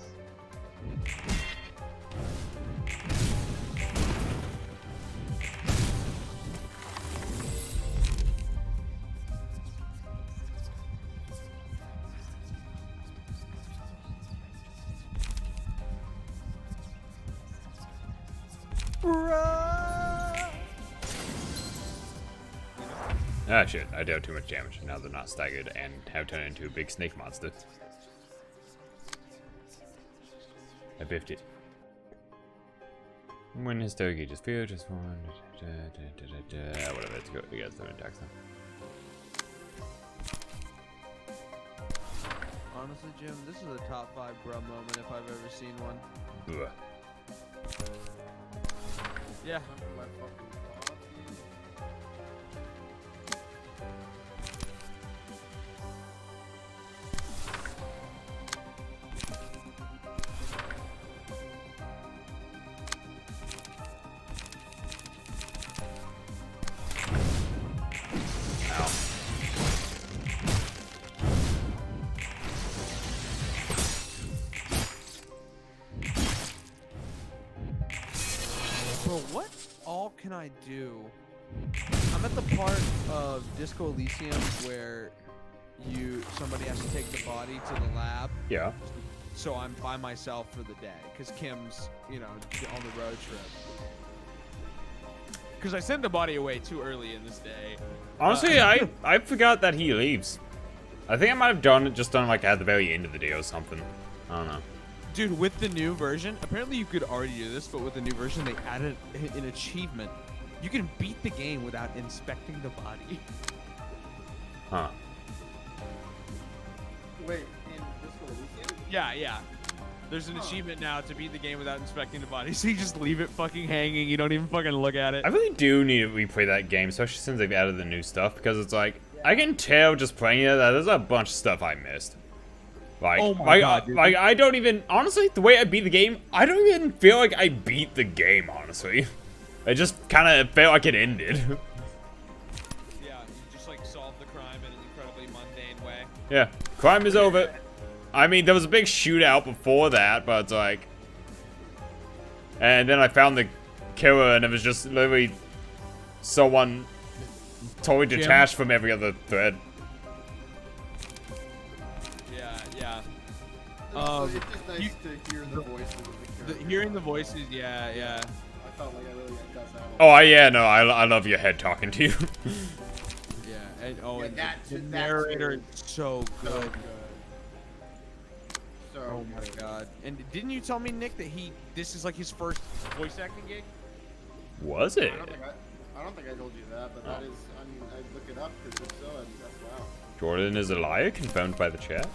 Ah shit, I dealt too much damage. Now they're not staggered and have turned into a big snake monster. I biffed it. When his turkey just feel just one. Whatever, let's go. We got 7 attacks now. Honestly, Jim, this is a top 5 grub moment if I've ever seen one. Ugh. Yeah. My fucking Bro, what all can I do? I'm at the part of Disco Elysium where somebody has to take the body to the lab. Yeah. So I'm by myself for the day because Kim's, on the road trip. Because I sent the body away too early in this day. Honestly, I forgot that he leaves. I think I might have done like at the very end of the day or something. I don't know. Dude, with the new version, apparently you could already do this, but with the new version, they added an achievement. You can beat the game without inspecting the body. Huh. Wait, in Disco Elysium? Yeah. There's an achievement now to beat the game without inspecting the body, so you just leave it fucking hanging. You don't even fucking look at it. I really do need to replay that game, especially since they've added the new stuff, because it's like, I can tell just playing it that there's a bunch of stuff I missed. Like, oh my God, dude. Like, I don't even, honestly, the way I beat the game, I don't even feel like I beat the game, honestly. It just kind of felt like it ended. Yeah, you just like solved the crime in an incredibly mundane way. Yeah, crime is over. I mean, there was a big shootout before that, but it's like... And then I found the killer, and it was just literally someone totally detached from every other thread. Yeah. It's just nice to hear the voices of the characters. Hearing the voices, yeah. I felt like I really got that. Oh, yeah, no, I love your head talking to you. Yeah, and Yeah, the that's narrator is so So good. good. So Oh my good. god! And didn't you tell me, Nick, that this is like his first voice acting gig? Was it? I don't think I told you that, but that is. I mean, I look it up because if so, and that's wow. Jordan is a liar, confirmed by the chat.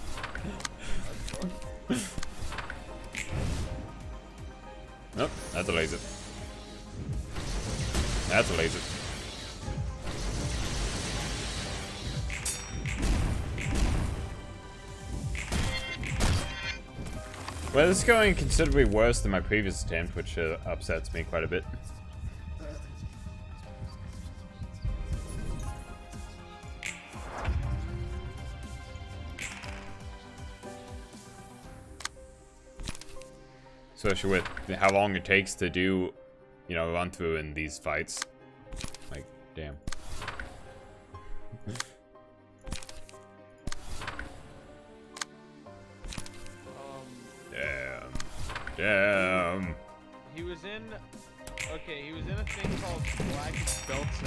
Nope, that's a laser. That's a laser. Well, this is going considerably worse than my previous attempt, which upsets me quite a bit. Especially with how long it takes to do, you know, run through in these fights. Like, damn. Damn. He was in a thing called Black Belts in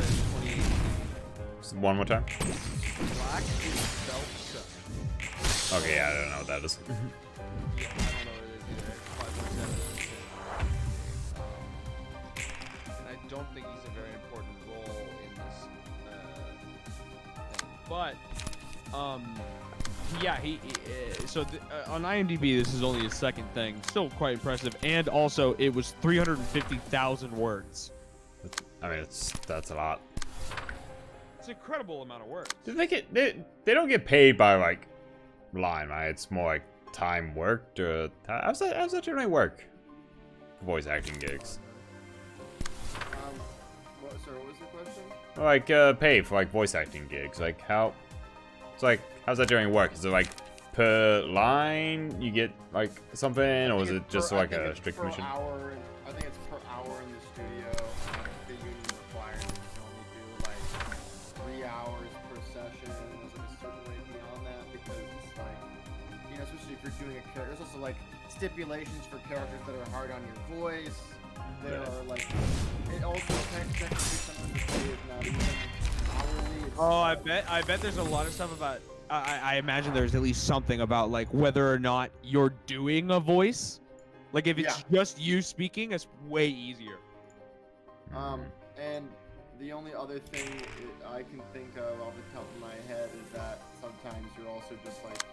2018. One more time. Black Belts. Okay, yeah, I don't know what that is. Yeah, I don't know what it is either. It's 5.7. And I don't think he's a very important role in this thing. But, yeah, on IMDb, this is only his second thing. Still quite impressive. And also, it was 350,000 words. I mean, that's a lot. It's an incredible amount of words. Do they get they don't get paid by like line, right? It's more like time worked. Or how's that generally work? Voice acting gigs. What was the question? Like pay for like voice acting gigs. Like how's that generally work? Is it like per line you get like something, or is it just like a strict commission? Hour, I think it's per hour in the studio. The union requires that you can only do like 3 hours per session. There's like a certain way beyond that because it's like, you know, especially if you're doing a character. There's also like stipulations for characters that are hard on your voice. There are like, it also technically sometimes the pay is not even hourly. Oh, I bet there's a lot of stuff about. I imagine there's at least something about like whether or not you're doing a voice. Like if it's just you speaking, it's way easier. And the only other thing I can think of off the top of my head is that sometimes you're also just like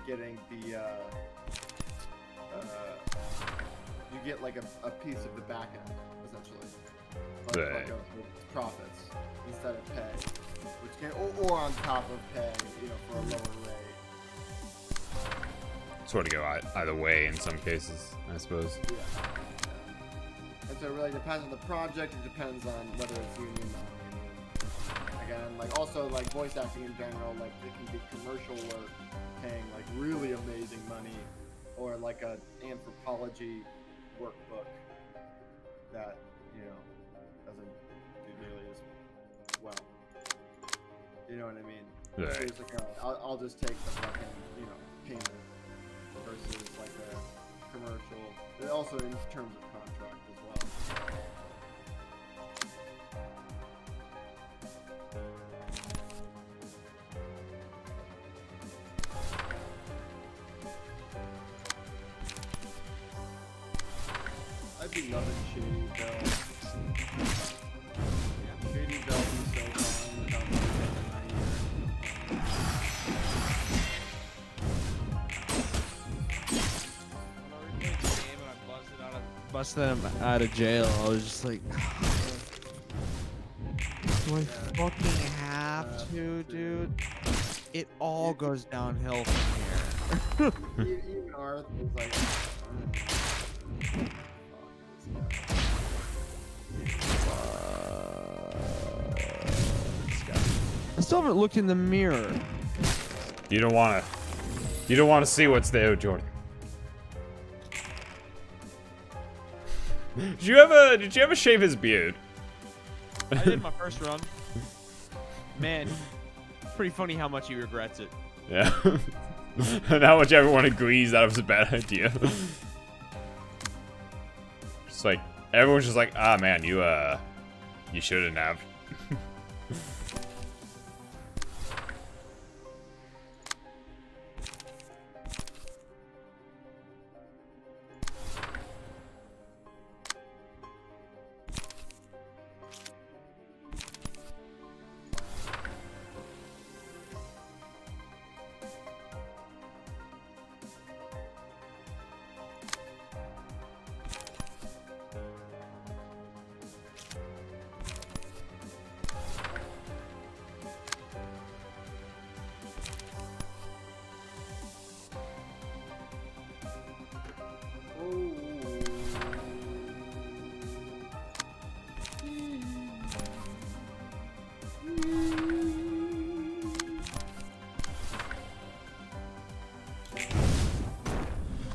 getting the you get like a piece of the back end essentially, like profits instead of pay. Which can, or on top of pay, you know, for a lower rate. Sort of go either way in some cases, I suppose. Yeah. And so it really depends on the project. It depends on whether it's union or non-union. Again, like also like voice acting in general, like it can be commercial work, paying like really amazing money, or like a anthropology workbook that doesn't do nearly as well. You know what I mean? Right. So it's like, I'll just take the fucking, payment versus like a commercial. And also in terms of contract as well. I'd be loving Shady Bell. Shady Bell be so fun without my Busted him out of jail. I was just like, do I fucking have to, dude? It all goes downhill from here. Even Arth was like, I still haven't looked in the mirror. You don't want to. You don't want to see what's there, Jordan. Did you ever shave his beard? I did my first run. Man, it's pretty funny how much he regrets it. Yeah. And how much everyone agrees that was a bad idea. Just like everyone's just like, ah man, you shouldn't have.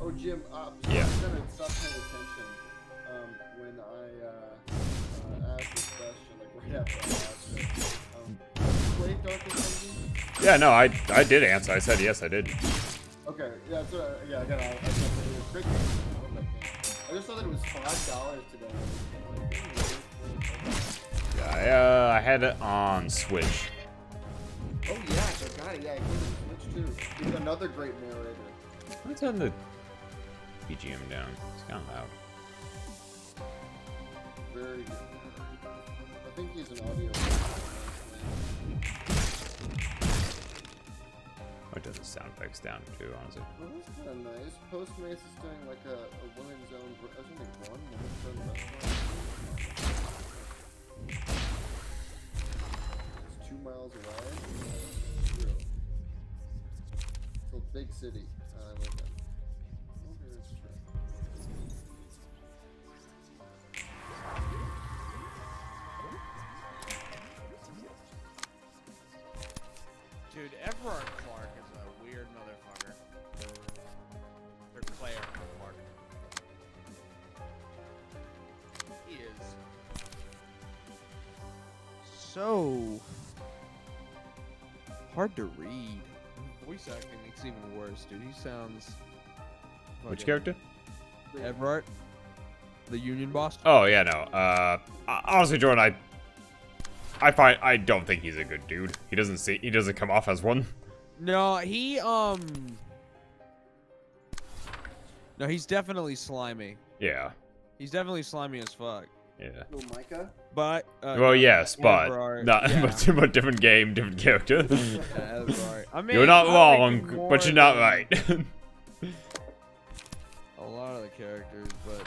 Oh, Jim, Yeah. I'm gonna stop paying attention when I asked this question, like right after I asked it. Play Darkest Dungeon? Yeah, no, I did answer. I said yes, I did. Okay, yeah, so yeah, again, I thought that it was great. I just saw that it was $5 today. Yeah, I had it on Switch. Oh yeah, I got it. Yeah, I put it on Switch too. He's another great narrator. Let's turn the BGM down. It's kind of loud. Very good narrator. I think he's an audio. Or does the sound effects down too, honestly? Well, that's kind of nice. Postmates is doing like a women's own. There's only one women's own restaurant. It's 2 miles away. True. It's a big city I live in. I wonder if it's true. Dude, Everard Clark is a weird motherfucker. Or Claire Clark. He is so hard to read. Voice acting makes it even worse, dude. He sounds. Which fucking- character? Everard, the union boss. Oh yeah, no. Honestly, Jordan, I don't think he's a good dude. He doesn't come off as one. No, No, he's definitely slimy. Yeah. He's definitely slimy as fuck. Yeah. Oh, Micah? But Well, yes, but Everard, not yeah. but different game, different character. Yeah, Everard. I mean, You're not I like him wrong, more but you're not than right. A lot of the characters, but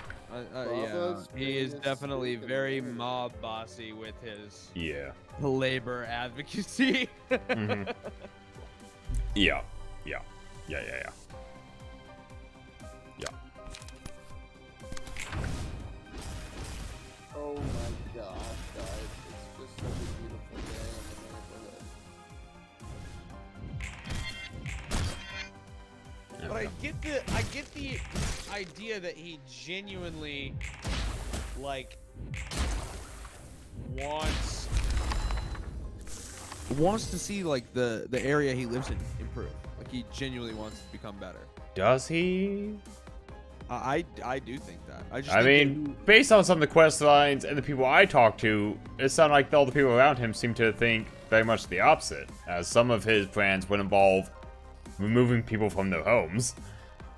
yeah, Bravo's he is greatest definitely fucking very narrator. mob bossy with his Yeah. labor advocacy. Mhm. Yeah. Yeah. Yeah. Yeah. Yeah. Yeah. Oh my gosh, guys. It's just such a beautiful day in the neighborhood. But I get the idea that he genuinely like wants to see like the area he lives in improve. Like he genuinely wants to become better. Does he? I do think that. I mean, based on some of the quest lines and the people I talked to, it sounded like all the people around him seem to think very much the opposite, as some of his plans would involve removing people from their homes.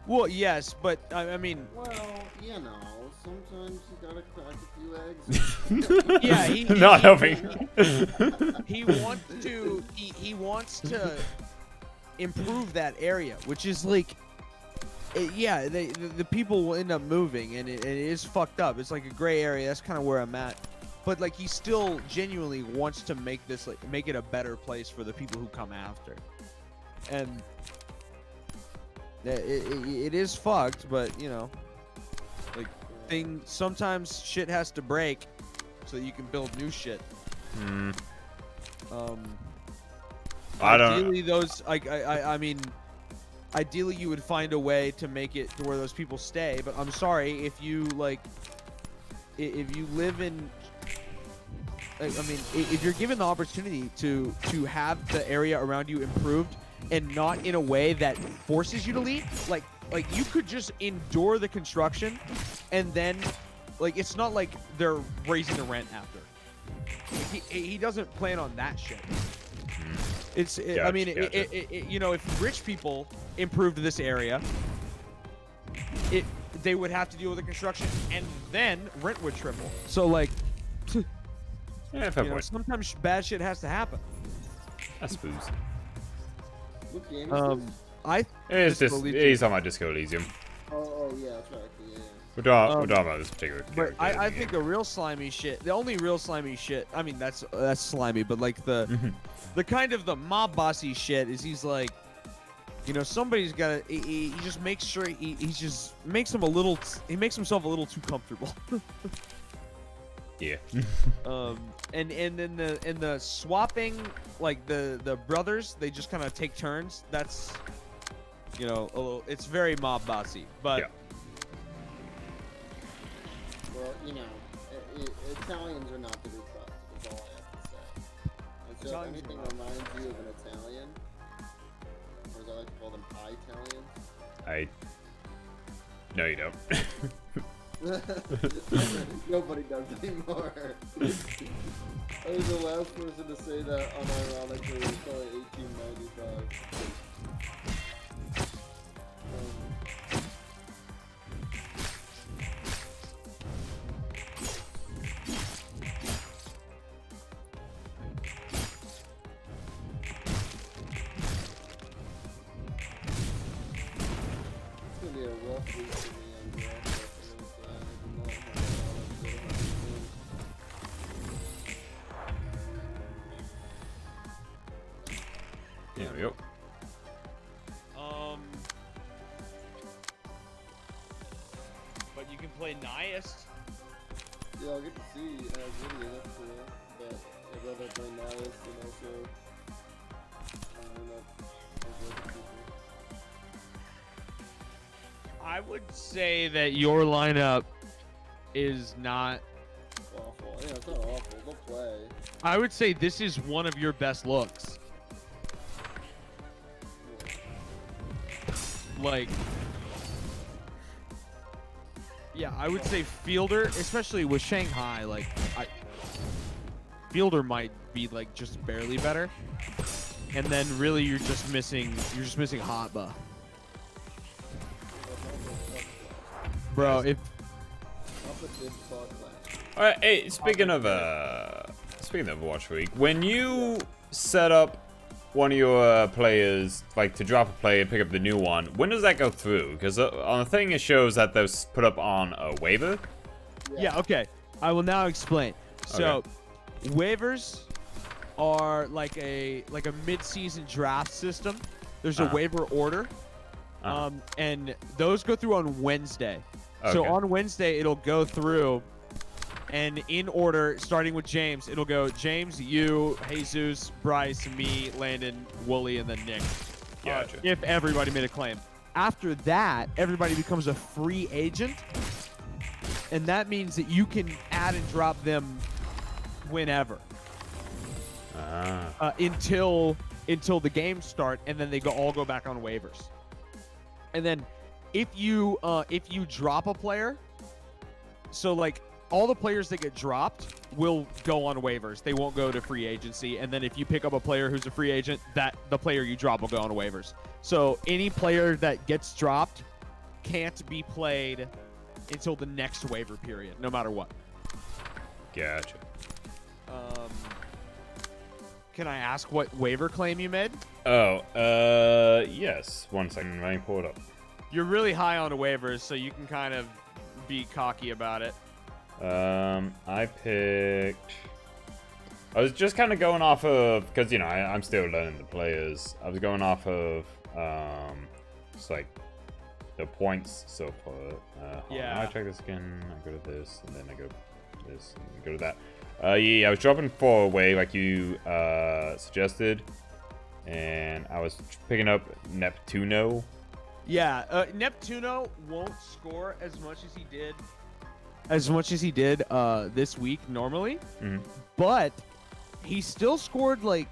Well, yes, but I mean, Well, you know, sometimes you gotta crack a few eggs. yeah, he Not helping. he wants to improve that area, which is like, yeah, the people will end up moving, and it is fucked up. It's like a gray area. That's kind of where I'm at. But like, he still genuinely wants to make this make it a better place for the people who come after, and it is fucked. But you know, like sometimes shit has to break so that you can build new shit. I don't. Ideally, those I mean, ideally you would find a way to make it to where those people stay. But I'm sorry, if you like, if you live in, I mean, if you're given the opportunity to have the area around you improved, and not in a way that forces you to leave, like you could just endure the construction, and then, like, it's not like they're raising the rent after. Like, he doesn't plan on that shit. It's, I mean, you know, if rich people improved this area, they would have to deal with the construction, and then rent would triple. So, like, Yeah, fair you know, point. sometimes bad shit has to happen. I suppose. What game is this? It's Disco just Elysium. he's on my Disco Elysium. Oh, yeah, that's right. Yeah. We're talking about this particular But character. I think the real slimy shit, the only real slimy shit, I mean, that's slimy, but like the kind of the mob bossy shit is he's like, you know, somebody's got to, he just makes sure, he just makes him a little, he makes himself a little too comfortable. Yeah. And in the swapping, like the brothers, they just kind of take turns. That's, you know, a little, it's very mob bossy, but. Yeah. Well, you know, Italians are not to be trusted, is all I have to say. And so if Italians anything are not. reminds you of an Italian, or as I like to call them, Italians. No, you don't. Nobody does anymore. I was the last person to say that unironically. It was probably 1895. It's gonna be a rough week for me on draft. I did not have a lot of good opportunities. There we go. But you can play Niast. Yeah, I'll get to see Gideon, that's cool. But I'd rather play Nias than also I would say that your lineup is not. awful. Yeah, it's not awful. They'll play. I would say this is one of your best looks. Like, yeah, I would say Fielder, especially with Shanghai. Like, Fielder might be like just barely better, and then really you're just missing Hatba. Bro, if Alpha did suck last. All right. Hey, speaking of Watch Week, when you set up one of your players, like to drop a player, pick up the new one, when does that go through? Because on the thing it shows that those put up on a waiver. yeah, okay. I will now explain. So, waivers are like a mid-season draft system. There's a waiver order, and those go through on Wednesday. So Okay. on Wednesday it'll go through, and in order, starting with James, it'll go James, you, Jesus, Bryce, me, Landon, Wooly, and then Nick. Gotcha. If everybody made a claim. After that, everybody becomes a free agent, and that means that you can add and drop them whenever until the games start, and then they all go back on waivers. And then if you drop a player, so like all the players that get dropped will go on waivers. They won't go to free agency. And then if you pick up a player who's a free agent, that the player you drop will go on waivers. So any player that gets dropped can't be played until the next waiver period, no matter what. Gotcha. Can I ask what waiver claim you made? Oh, yes. 1 second, let me pull it up. You're really high on the waivers, so you can kind of be cocky about it. I picked. I was just kind of going off of, because you know I'm still learning the players. I was going off of just like the points so far. Yeah. I check this again. I go to this, and then I go to this, and I go to that. Yeah, I was dropping 4 away like you suggested, and I was picking up Neptuno Yeah, Neptuno won't score as much as he did. As much as he did this week normally, but he still scored like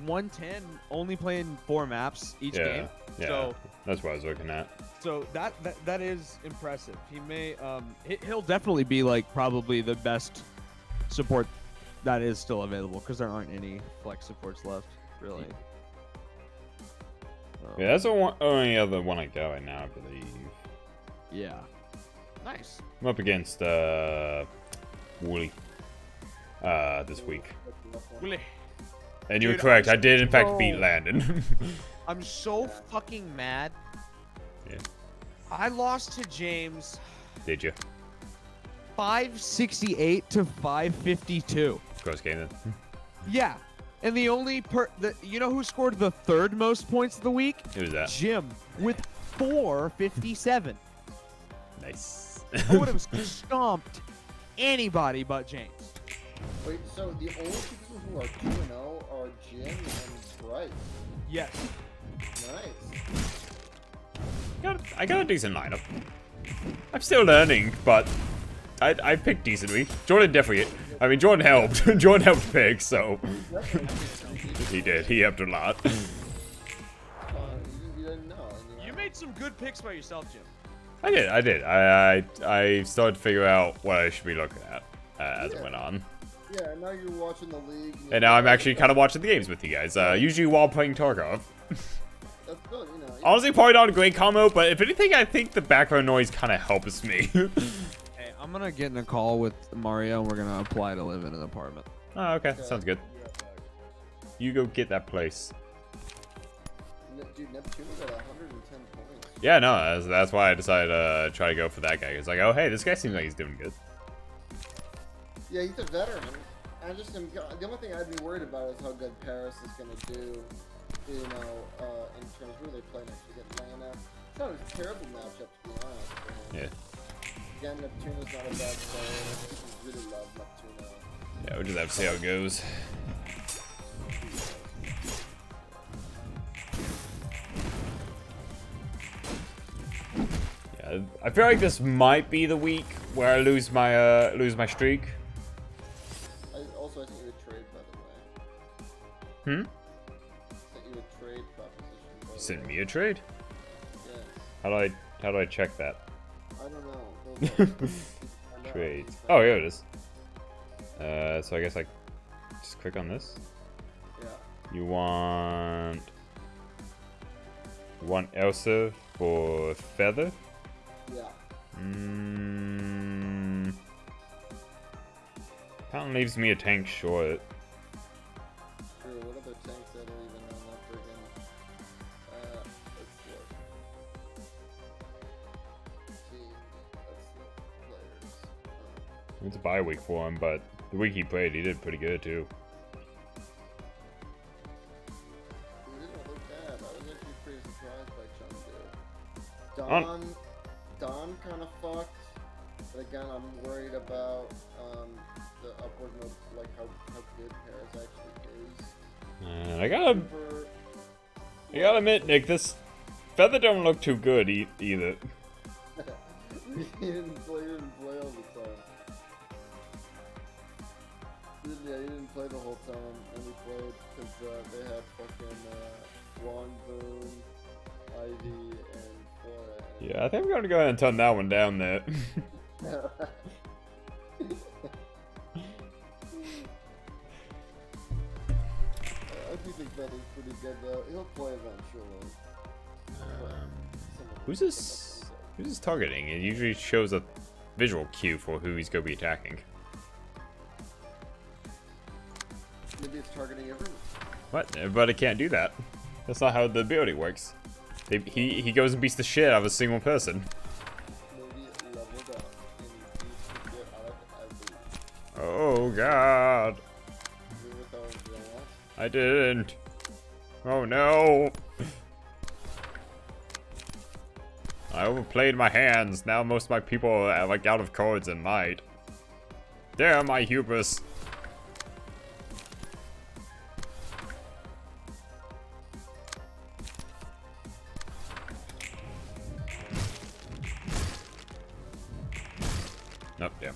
110, only playing 4 maps each game. Yeah, so that's what I was looking at. So that is impressive. He may he'll definitely be like probably the best support that is still available because there aren't any flex supports left really. Yeah, that's the only other one I got right now, I believe. Yeah. Nice. I'm up against Wooly this week. Wooly. And you were Dude, correct, I did in fact so- beat Landon. I'm so fucking mad. Yeah. I lost to James Did you? 568 to 552. Close game then. Yeah. And the only you know who scored the 3rd most points of the week? Who was that? Jim with 457. Nice. I would have stomped anybody but James. Wait, so the only people who are 2-0 are Jim and Bryce. Yes. Nice. I got a decent lineup. I'm still learning, but I picked decently. Jordan definitely. I mean, Jordan helped. Jordan helped pick, so he did. He helped a lot. You didn't know. You made some good picks by yourself, Jim. I did. I started to figure out what I should be looking at as it went on. Yeah, and now you're watching the league. And now I'm actually kind of watching the games with you guys. Usually while playing Tarkov. That's good, you know. Honestly, probably not a great combo, but if anything, I think the background noise kind of helps me. Hey, I'm gonna get in a call with Mario, and we're gonna apply to live in an apartment. Oh, okay. Sounds good. You go get that place. Dude, Neptune got 110 points. Yeah, no, that's why I decided to try to go for that guy. It's like, oh, hey, this guy seems like he's doing good. Yeah, he's a veteran. I just am. The only thing I'd be worried about is how good Paris is gonna do. You know, in terms of who they play next. You get Atlanta. It's not a terrible matchup to be honest. Yeah. Again, Neptune is not a bad player. People really love Neptune. Yeah, we'll just have to see how it goes. Yeah, I feel like this might be the week where I lose my streak. I sent you a trade, by the way. Hmm? Sent you a trade proposition. By the Send way. me a trade? Yes. How do I check that? I don't know. I know. Trade. Oh, here it is. So I guess I just click on this. Yeah. You want Elsa for Feather? Yeah. Kind of leaves me a tank short. True. What other tanks that are even on that friggin'? Let's look. Team. Let's look. Players. It's a bye week for him, but the week he played, he did pretty good too. He didn't look bad. I was actually pretty surprised by Chengdu. Don kind of fucked. But again, I'm worried about the upward move, like how good Paris actually is. And I gotta admit, Nick, this Feather don't look too good either. He didn't play all the time. Yeah, he didn't play the whole time, and he played because they had fucking Wong Boon, Ivy, and Flora. Yeah, I think I'm gonna go ahead and turn that one down there. I do think Feather's pretty good though. He'll play eventually. Who's this targeting? It usually shows a visual cue for who he's gonna be attacking. Maybe it's targeting everyone. What? Everybody can't do that. That's not how the ability works. He goes and beats the shit out of a single person. Maybe it leveled up and he beats the shit out of everyone. Oh god. Agree with all of that? I didn't. Oh no. I overplayed my hands. Now most of my people are like out of cards and might. Damn my hubris. Oh, damn.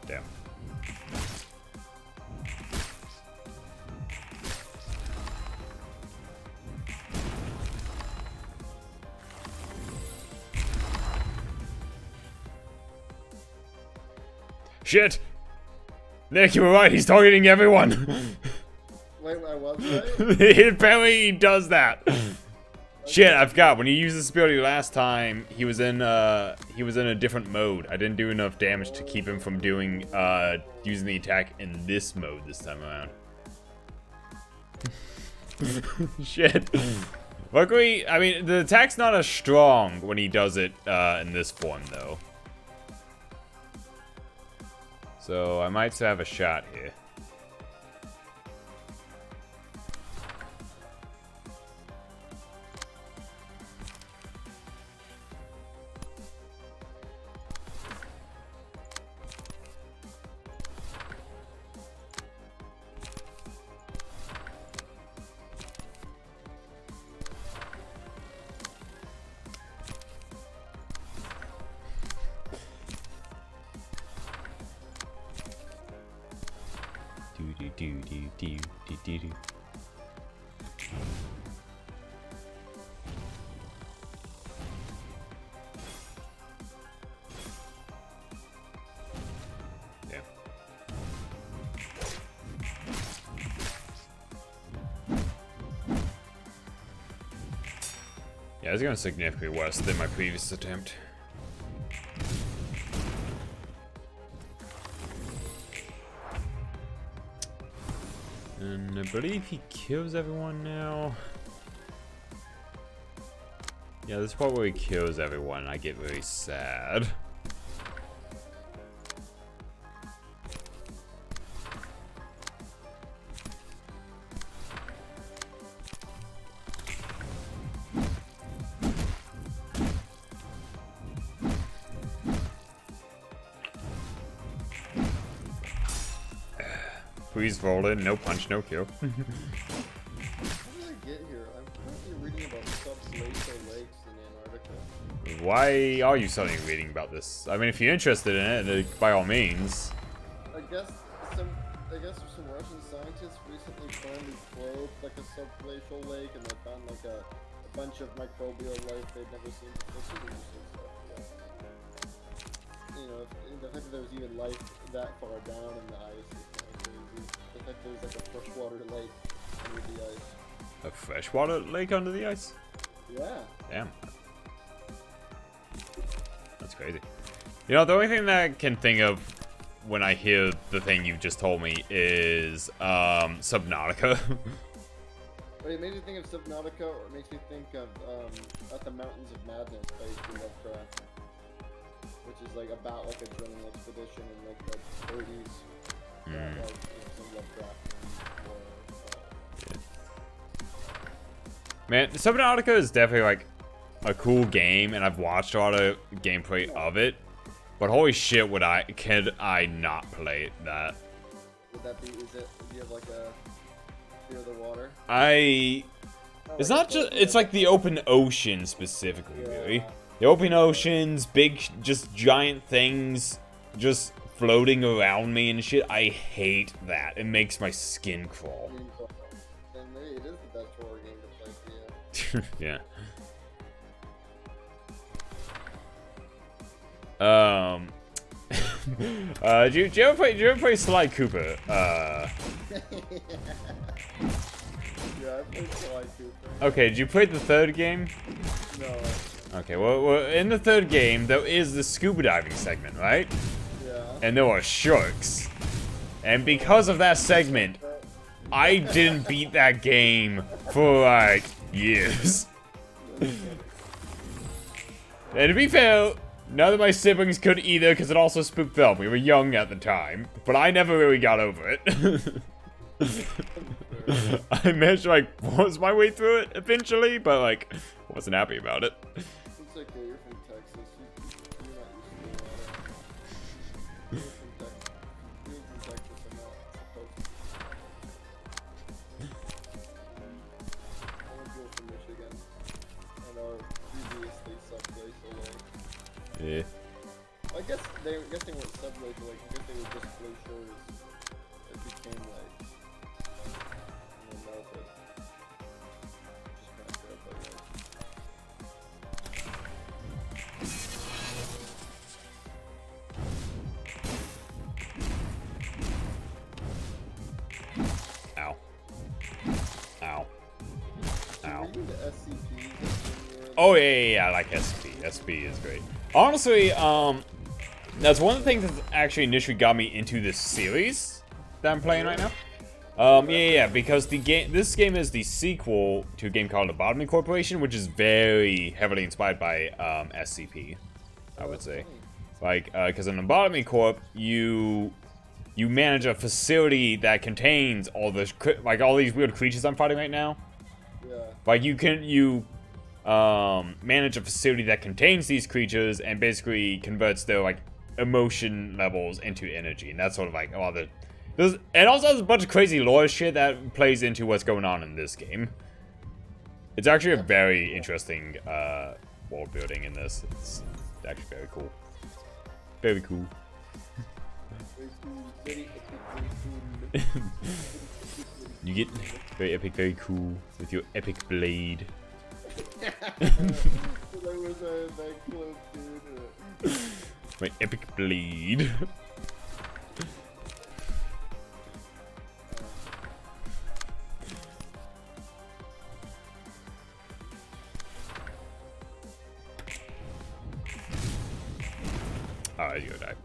Damn. Shit! Nick, you were right, he's targeting everyone! Wait, I was right? Apparently he does that. Shit, I forgot. When you used this ability last time, he was in a different mode. I didn't do enough damage to keep him from doing using the attack in this mode this time around. Shit. Luckily, I mean, the attack's not as strong when he does it in this form, though. So I might have a shot here. Yeah, it's going significantly worse than my previous attempt. And I believe he kills everyone now. Yeah, this part where he kills everyone, I get very sad. Please roll in, no punch, no kill. How did I get here? I'm currently reading about subglacial lakes in Antarctica. Why are you suddenly reading about this? I mean, if you're interested in it, by all means. I guess some Russian scientists recently found a probe like a subglacial lake, and they found like a bunch of microbial life they'd never seen before. Super interesting stuff. Yeah. You know, the fact that there was even life that far down in the ice is kind of crazy. The fact there's like a freshwater lake under the ice. A freshwater lake under the ice? Yeah. Damn. That's crazy. You know, the only thing that I can think of when I hear the thing you just told me is Subnautica. But it made me think of Subnautica, or it makes me think of At the Mountains of Madness by H.P. Lovecraft, which is like about like a drilling expedition in like the 30s. Like some Lovecraft. Man, Subnautica is definitely like a cool game, and I've watched a lot of gameplay of it. But holy shit, could I not play that? Would that be? Is it? Do you have like a fear of the water? It's not just. It's like the open ocean specifically, really. The open oceans, big, just giant things, just floating around me and shit. I hate that. It makes my skin crawl. Then maybe it is the best horror game to play for you. Yeah. Did you ever play Sly Cooper? Yeah, I played Sly Cooper. Okay, did you play the third game? No. Okay, well, in the third game, there is the scuba diving segment, right? Yeah. And there are sharks. And because of that segment, I didn't beat that game for, like, years. And to be fair, none of my siblings could either, because it also spooked them. We were young at the time, but I never really got over it. I managed to, like, force my way through it eventually, but, like, wasn't happy about it. It's okay, you're from Texas. You're not used to the water. You're from Texas and not supposed to. I want to go from Michigan. And our I guess they weren't subways, but like I guess they were just glaciers that became like melted. Just kind of good, but Ow. Ow. Ow. the SCPs. Oh yeah, I like SP. SP is great. Honestly, that's one of the things that actually initially got me into this series that I'm playing right now. Yeah, because this game is the sequel to a game called Lobotomy Corporation, which is very heavily inspired by SCP, I would say. Like, because in Lobotomy Corp, you manage a facility that contains all this, like all these weird creatures I'm fighting right now. Yeah. Like you manage a facility that contains these creatures and basically converts their like emotion levels into energy, and that's sort of like and also has a bunch of crazy lore shit that plays into what's going on in this game. It's actually a very interesting world building in this. It's actually very cool. Very cool. You get very epic, very cool with your epic blade. My epic blade. Alright, you go die.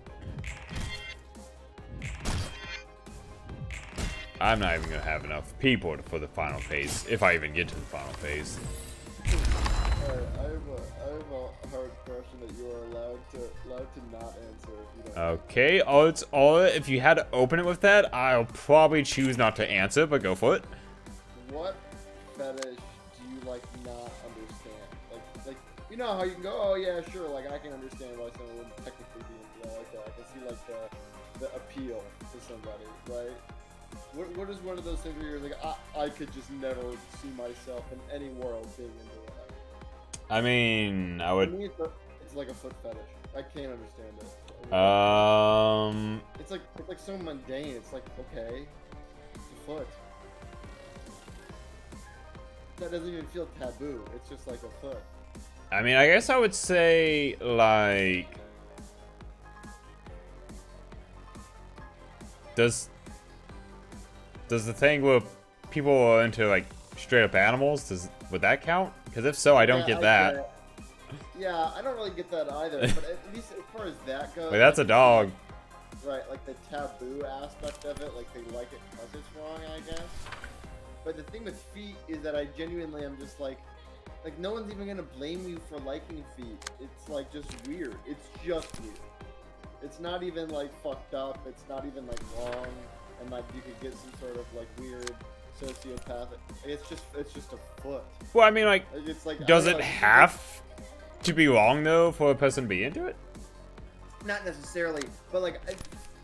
I'm not even gonna have enough people for the final phase, if I even get to the final phase. Alright, I have a hard question that you are allowed to not answer if you don't. Okay, if you had to open it with that, I'll probably choose not to answer, but go for it. What fetish do you like not understand? Like you know how you can go, oh yeah, sure, like I can understand why someone would technically be into that like that. I can see like the appeal to somebody, right? What is one of those things where you're like, I could just never see myself in any world being into that? I mean, I would. To me, it's like a foot fetish. I can't understand it. It's like so mundane. It's like, okay, it's a foot. That doesn't even feel taboo. It's just like a foot. I mean, I guess I would say like, does the thing where people are into like straight up animals, would that count? Because if so, I don't get that. Yeah, I don't really get that either. But at least as far as that goes, Wait, that's a dog. Right, like the taboo aspect of it, like they like it because it's wrong, I guess. But the thing with feet is that I genuinely am just like no one's even gonna blame you for liking feet. It's like just weird. It's just weird. It's not even like fucked up. It's not even like wrong. And like you could get some sort of like weird sociopathic. It's just a foot. Well, I mean, like it's like, does it have to be wrong though for a person to be into it? Not necessarily, but like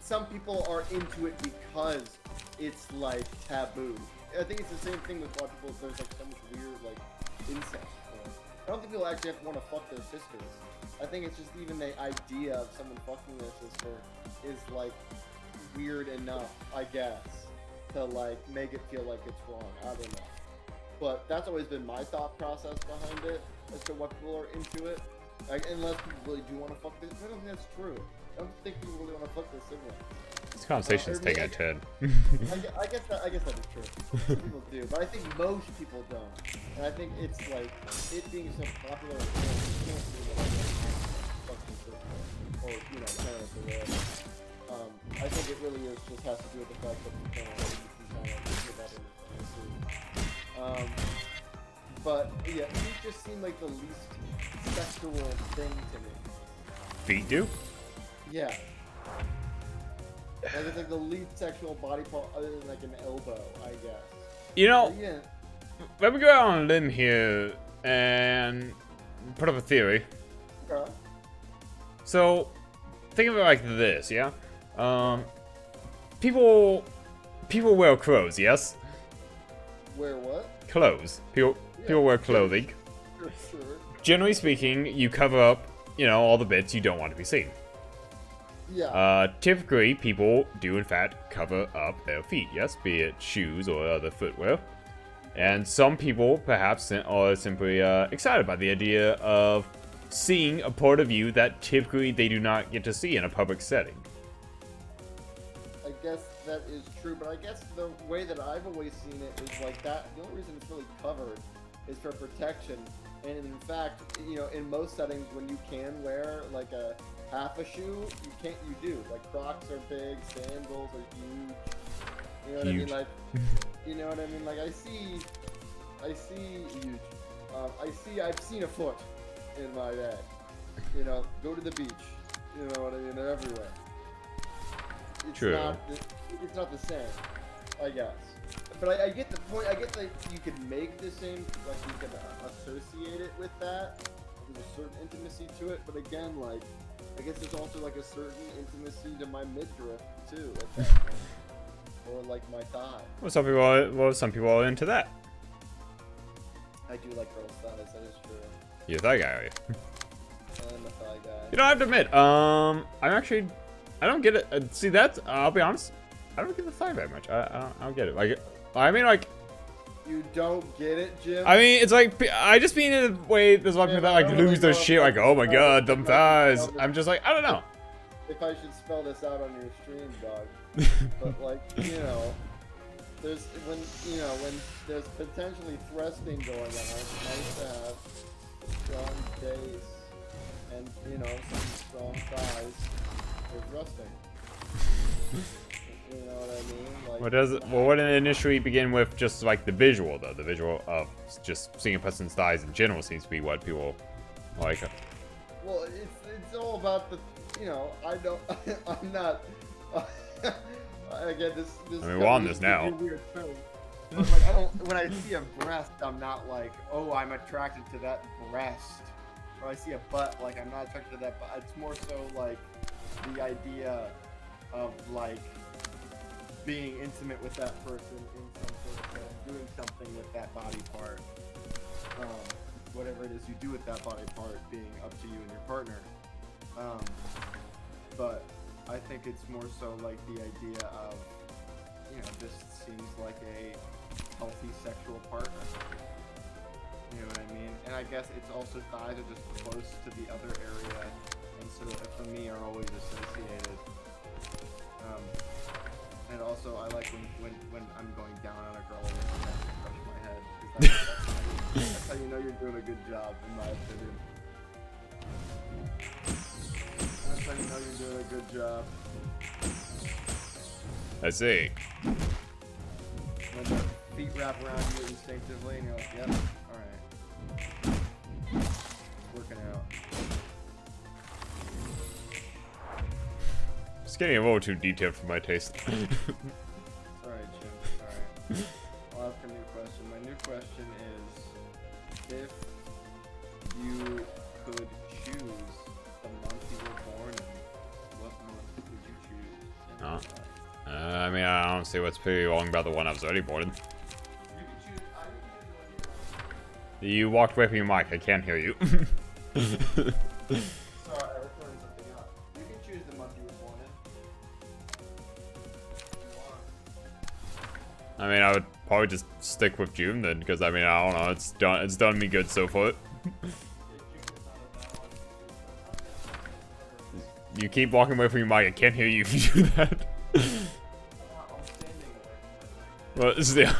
some people are into it because it's like taboo. I think it's the same thing with a lot of people. There's like so much weird like incest. I don't think people actually have to want to fuck their sisters. I think it's just even the idea of someone fucking their sister is like weird enough, I guess, to like make it feel like it's wrong. I don't know, but that's always been my thought process behind it as to what people are into it. Like, unless people really do want to fuck this, I don't think that's true. I don't think people really want to fuck their siblings. This conversation's taking a turn. I guess that is true. Some people do, but I think most people don't. And I think it's like it being so popular in film, you can't do that fucking sister or parents or whatever. I think it really just has to do with the fact that people don't really think about anything. But yeah, feet just seem like the least sexual thing to me. Feet do? Yeah. Like it's like the least sexual body part other than like an elbow, I guess. You know, But yeah. let me go out on a limb here and put up a theory. Okay. So, think of it like this, yeah? People wear clothes, yes? Wear what? Clothes. People wear clothing. Sure. Generally speaking, you cover up, all the bits you don't want to be seen. Typically, people do in fact cover up their feet, yes, be it shoes or other footwear. And some people, perhaps, are simply excited by the idea of seeing a part of you that typically they do not get to see in a public setting. I guess that is true, but I guess the way that I've always seen it is like that. The only reason it's really covered is for protection. And in fact, you know, in most settings, when you can wear like a half a shoe, you do. Like Crocs are big, sandals are huge. You know what I mean? Like, you know what I mean? Like I see huge. I've seen a foot in my bag. You know, go to the beach. You know what I mean? They're everywhere. It's True. It's not the same, I guess. But I get the point. I get that you could make the same, like you can associate it with that. There's a certain intimacy to it, but again, like I guess there's also like a certain intimacy to my midriff too, at that point. Or like my thigh. Well, some people are into that. I do like girls' thighs. That is true. You're a thigh guy, are you? I'm a thigh guy. You know, I have to admit, I don't get it. See, that's, I'll be honest, I don't get the thigh very much. I don't get it. Like, I mean, like, you don't get it, Jim? I mean, it's like, I just mean in a way, there's a lot of people that, like, lose their shit, like, oh my god, them thighs. I'm just like, I don't know. If I should spell this out on your stream, dog. But, like, you know, when there's potentially thrusting going on, it's nice to have strong base and, you know, some strong thighs for thrusting. You know what I mean? Like, What would it initially begin with? Just like the visual, though. The visual of just seeing a person's thighs in general seems to be what people like. Well, it's all about the, you know, I'm not. Again, this. I mean, we're on this now. Weird term. But like, when I see a breast, I'm not like, oh, I'm attracted to that breast. Or I see a butt, like, I'm not attracted to that butt. It's more so like the idea of like being intimate with that person in some sort of way, doing something with that body part. Whatever it is you do with that body part being up to you and your partner. But I think it's more so like the idea of, you know, this seems like a healthy sexual partner. You know what I mean? And I guess it's also thighs are just close to the other area, and so for me are always associated. And also I like when I'm going down on a girl and I have to brush my head. That's how you know you're doing a good job, in my opinion. That's how you know you're doing a good job. I see. When the feet wrap around you instinctively and you're like, yep, alright. It's working out. It's getting a little too detailed for my taste. It's alright, Jim. Alright. I'll ask a new question. My new question is, if you could choose the month you were born in, what month would you choose? And why? I mean, I don't see what's pretty wrong about the one I was already born in. You could choose. I would choose the one you were. You walked away from your mic. I can't hear you. Sorry, I was throwing something up. You can choose the month you were born in. I mean, I would probably just stick with June then, because I mean, I don't know. It's done me good so far. You keep walking away from your mic. I can't hear you if you do that. Well, still,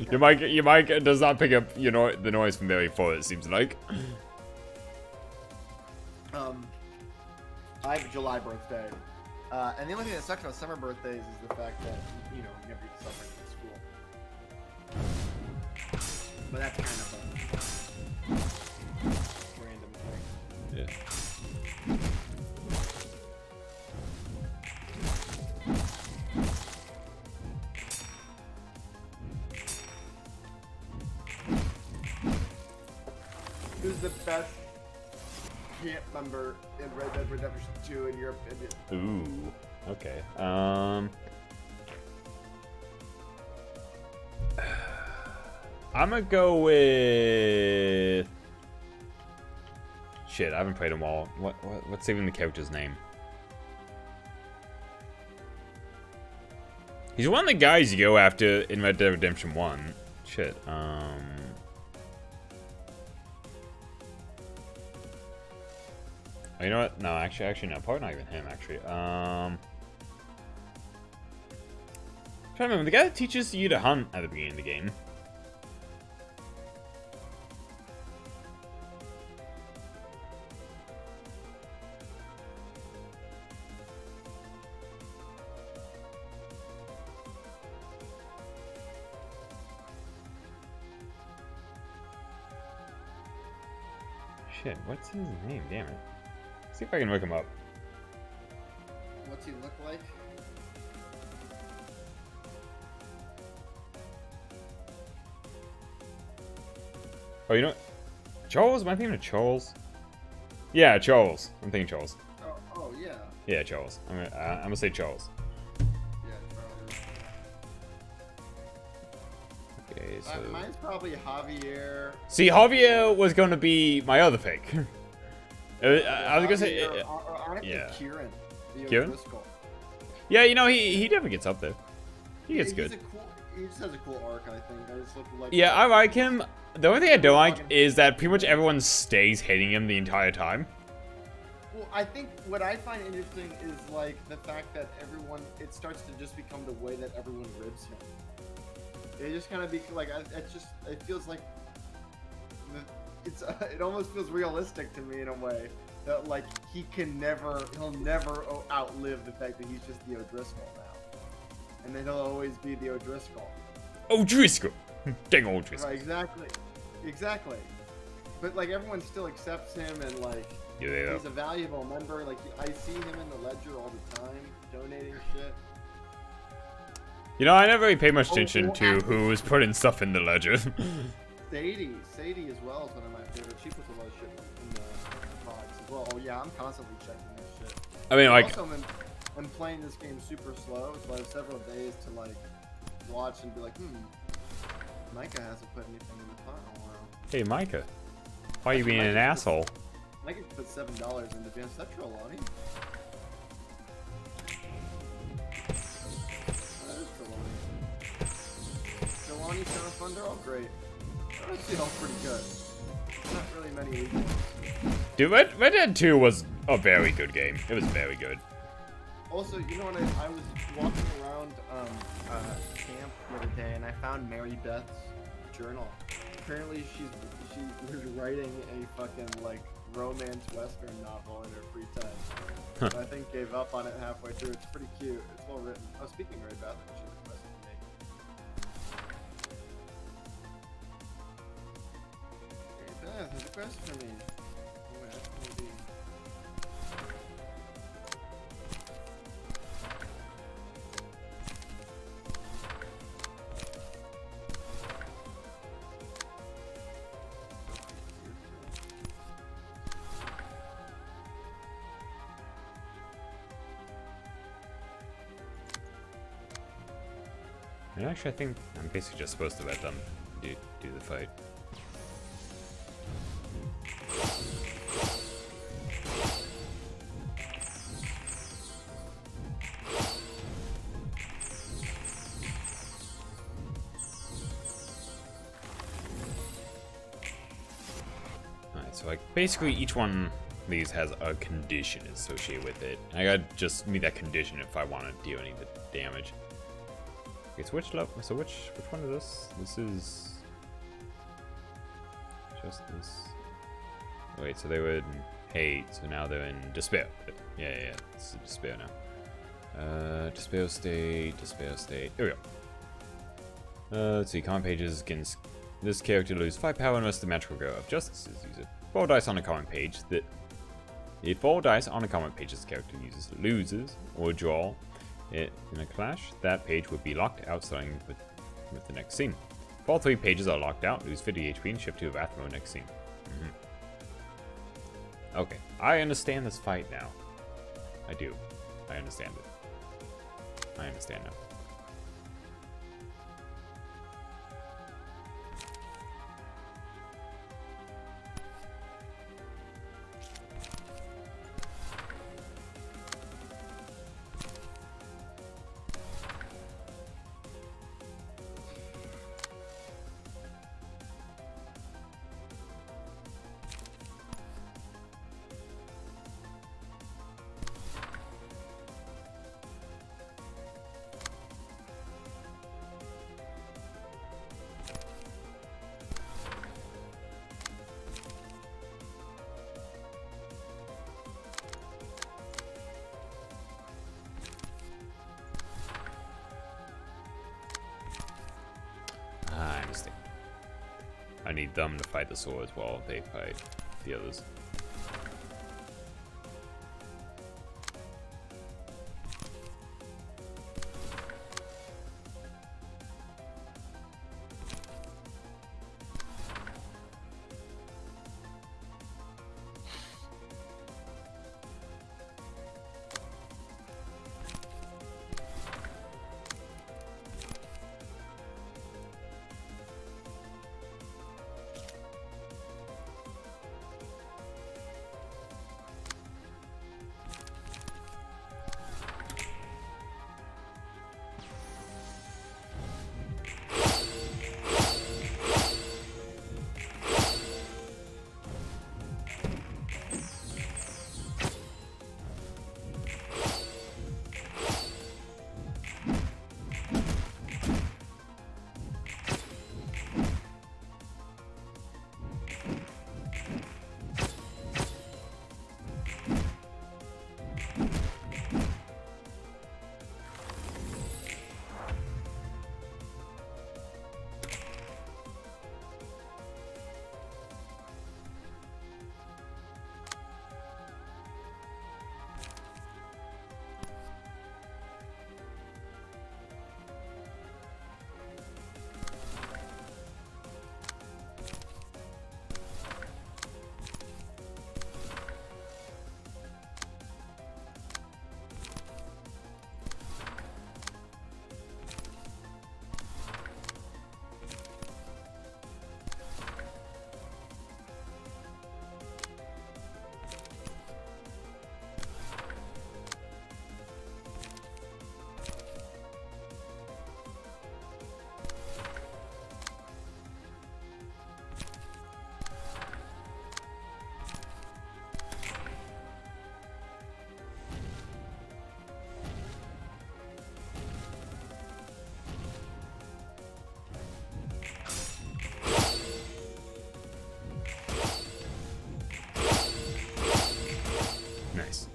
your mic does not pick up the noise from very far. It seems like. I have a July birthday, and the only thing that sucks about summer birthdays is the fact that you never get to celebrate in school. But that's kind of a random thing. Yeah. Who's the best camp member in Red Dead Redemption 2 in your opinion? Ooh. Okay. I'm gonna go with. Shit, I haven't played them all. What's even the character's name? He's one of the guys you go after in Red Dead Redemption 1. Shit, Oh, you know what? No, actually, no. Probably not even him, actually. I'm trying to remember. The guy that teaches you to hunt at the beginning of the game. Shit, what's his name? Damn it. See if I can look him up. What's he look like? Oh, you know what? Charles? Am I thinking of Charles? Yeah, Charles. I'm thinking Charles. Oh yeah. Yeah, Charles. I'm gonna say Charles. Yeah, Charles. Okay, so... Mine's probably Javier. See, Javier was gonna be my other pick. I was gonna say... Or honestly, yeah. Kieran. The Kieran? O'Driscoll. Yeah, you know, he definitely gets up there. He gets He's good. He just has a cool arc, I think. I just look like. Yeah, I like him. The only thing I don't like is that pretty much everyone stays hating him the entire time. Well, I think what I find interesting is like the fact that it starts to just become the way that everyone ribs him. It just kind of be like, it feels like, it almost feels realistic to me in a way that like he'll never outlive the fact that he's just the O'Driscoll now, and then he'll always be the O'Driscoll. O'Driscoll, dang O'Driscoll. Right, exactly. But like everyone still accepts him, and like he's a valuable member. Like I see him in the ledger all the time, donating shit. You know, I never really pay much attention to who was putting stuff in the ledger. Sadie as well is one of my favorites. She puts a lot of shit in the box as well. Oh yeah, I'm constantly checking this shit. I mean, like, also, I'm playing this game super slow, so I have several days to like watch and be like, Micah hasn't put anything in the pot in a while. Hey, Micah, why are you being an asshole? Micah put $7 in advance. That's Trelawney. That is Trelawney. Trelawney, Son of Thunder, all great. They're actually all pretty good. Not really many weaknesses. Dude, Red Dead 2 was a very good game. It was very good. Also, you know what? I was walking around camp the other day, and I found Mary Beth's journal. Apparently, she was writing a fucking like romance western novel in her free time. But I think gave up on it halfway through. It's pretty cute. It's well written. Oh, speaking of Mary Beth, I think she requested me. Mary Beth has a quest for me. Oh, wait, that's gonna be. And actually, I think I'm basically just supposed to let them do the fight. Alright, so like basically each one of these has a condition associated with it. I gotta just meet that condition if I want to deal any of the damage. Okay, so which level? So which one is this? This is just this. Wait, so they were in hate, so now they're in despair. Yeah. This is despair now. Despair state. Here we go. Let's see. Common pages against this character lose 5 power unless the magical go of justice is used. 4 dice on a common page that the 4 dice on a common page this character uses loses or draw it in a clash. That page would be locked out, starting with the next scene. If all 3 pages are locked out, lose 50 HP and shift to a bathroom next scene. Okay, I understand this fight now. I do. I understand it. I understand now. I need them to fight the swords while they fight the others. Nice.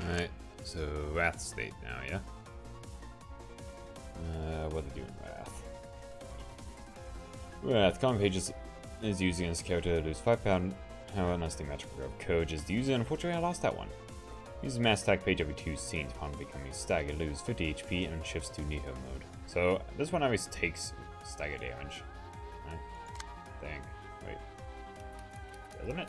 Alright, so Wrath state now, yeah? What are they doing, Wrath? Wrath, common pages is used against character to lose 5 pound. However, nesting magic grove coach is the user, and unfortunately I lost that one. Use the mass attack page every 2 scenes upon becoming stagger, lose 50 HP and shifts to Niho mode. So this one always takes stagger damage. I think. Wait. Doesn't it?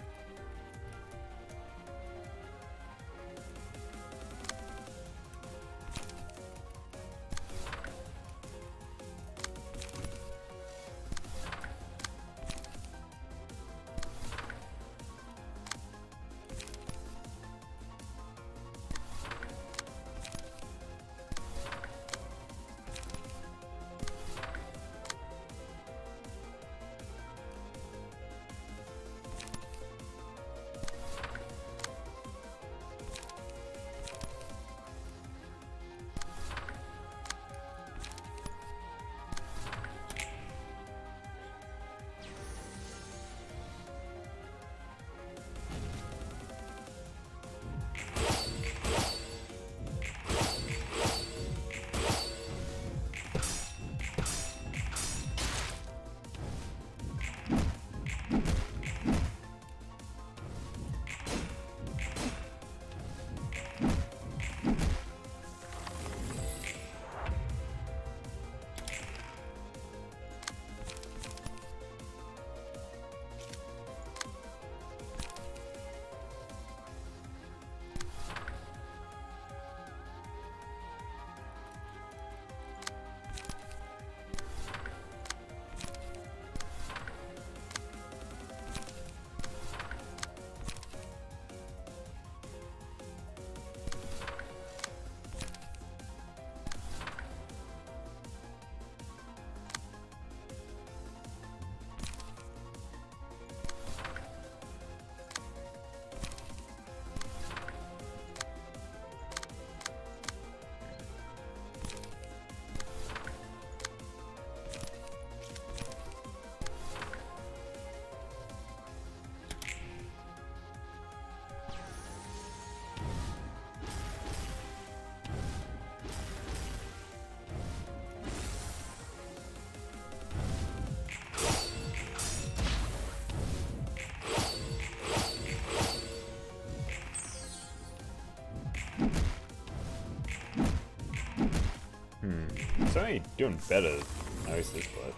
certainly doing better. Nicely, but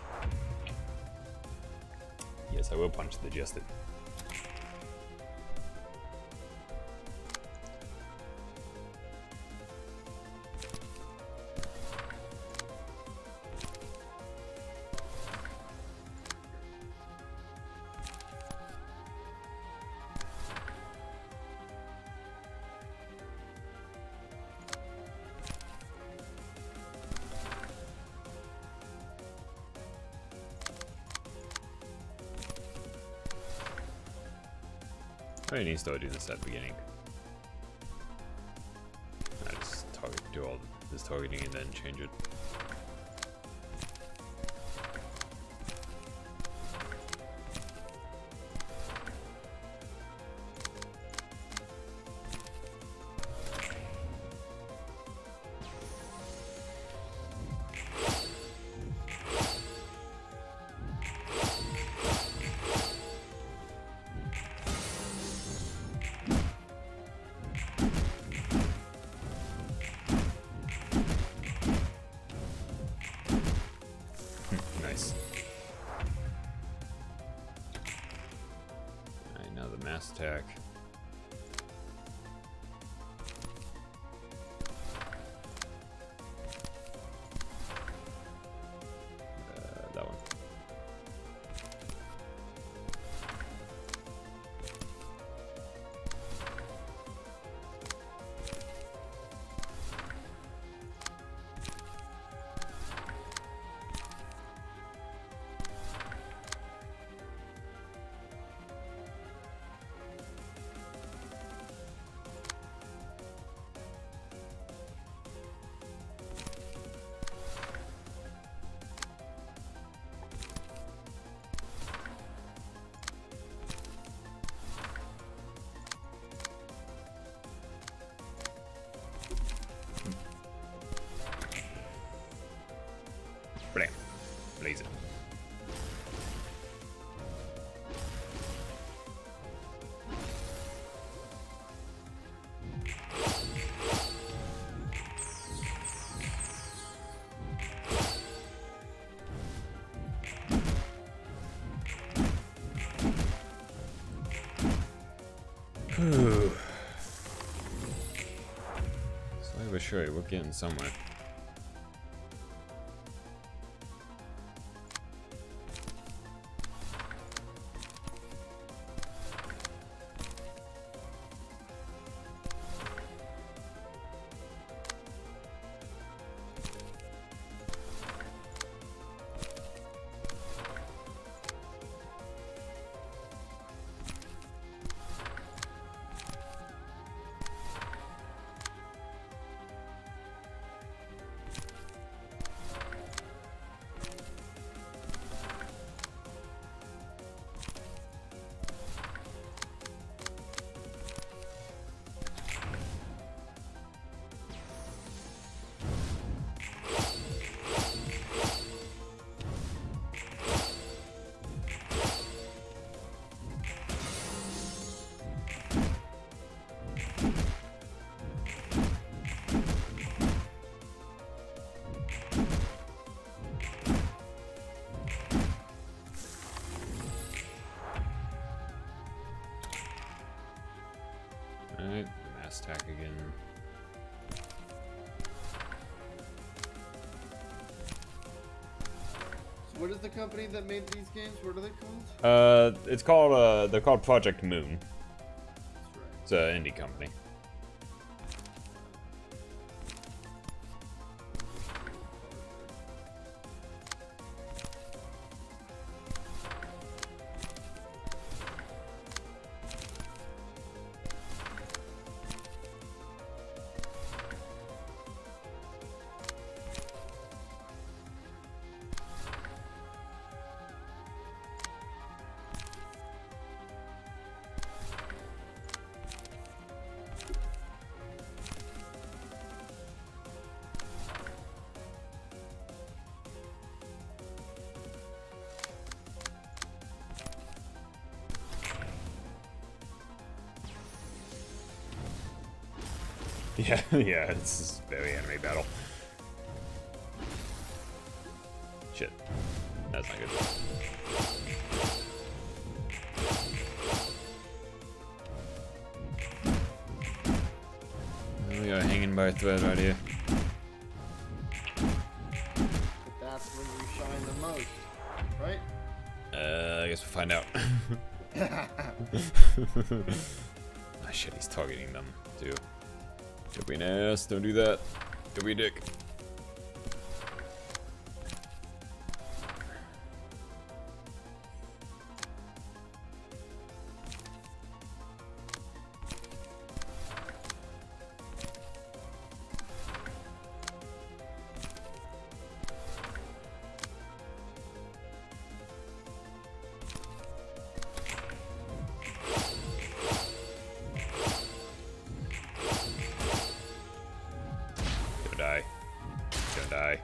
yes, I will punch the Jester. I need to start doing this at the beginning. I just do all this targeting and then change it. Nice. Alright, now the mass attack. That one. Blam. Blaze it. Slowly but surely, we're getting somewhere. Alright, mass attack again. So what is the company that made these games? What are they called? It's called, they're called Project Moon. That's right. It's an indie company. Yeah, yeah, it's very anime battle. Shit. That's not good. We are hanging by a thread right here. That's when you shine the most, right? I guess we'll find out. Ah, shit, he's targeting them, too. Don't be an ass, don't do that. Don't be a dick. Die. Don't die.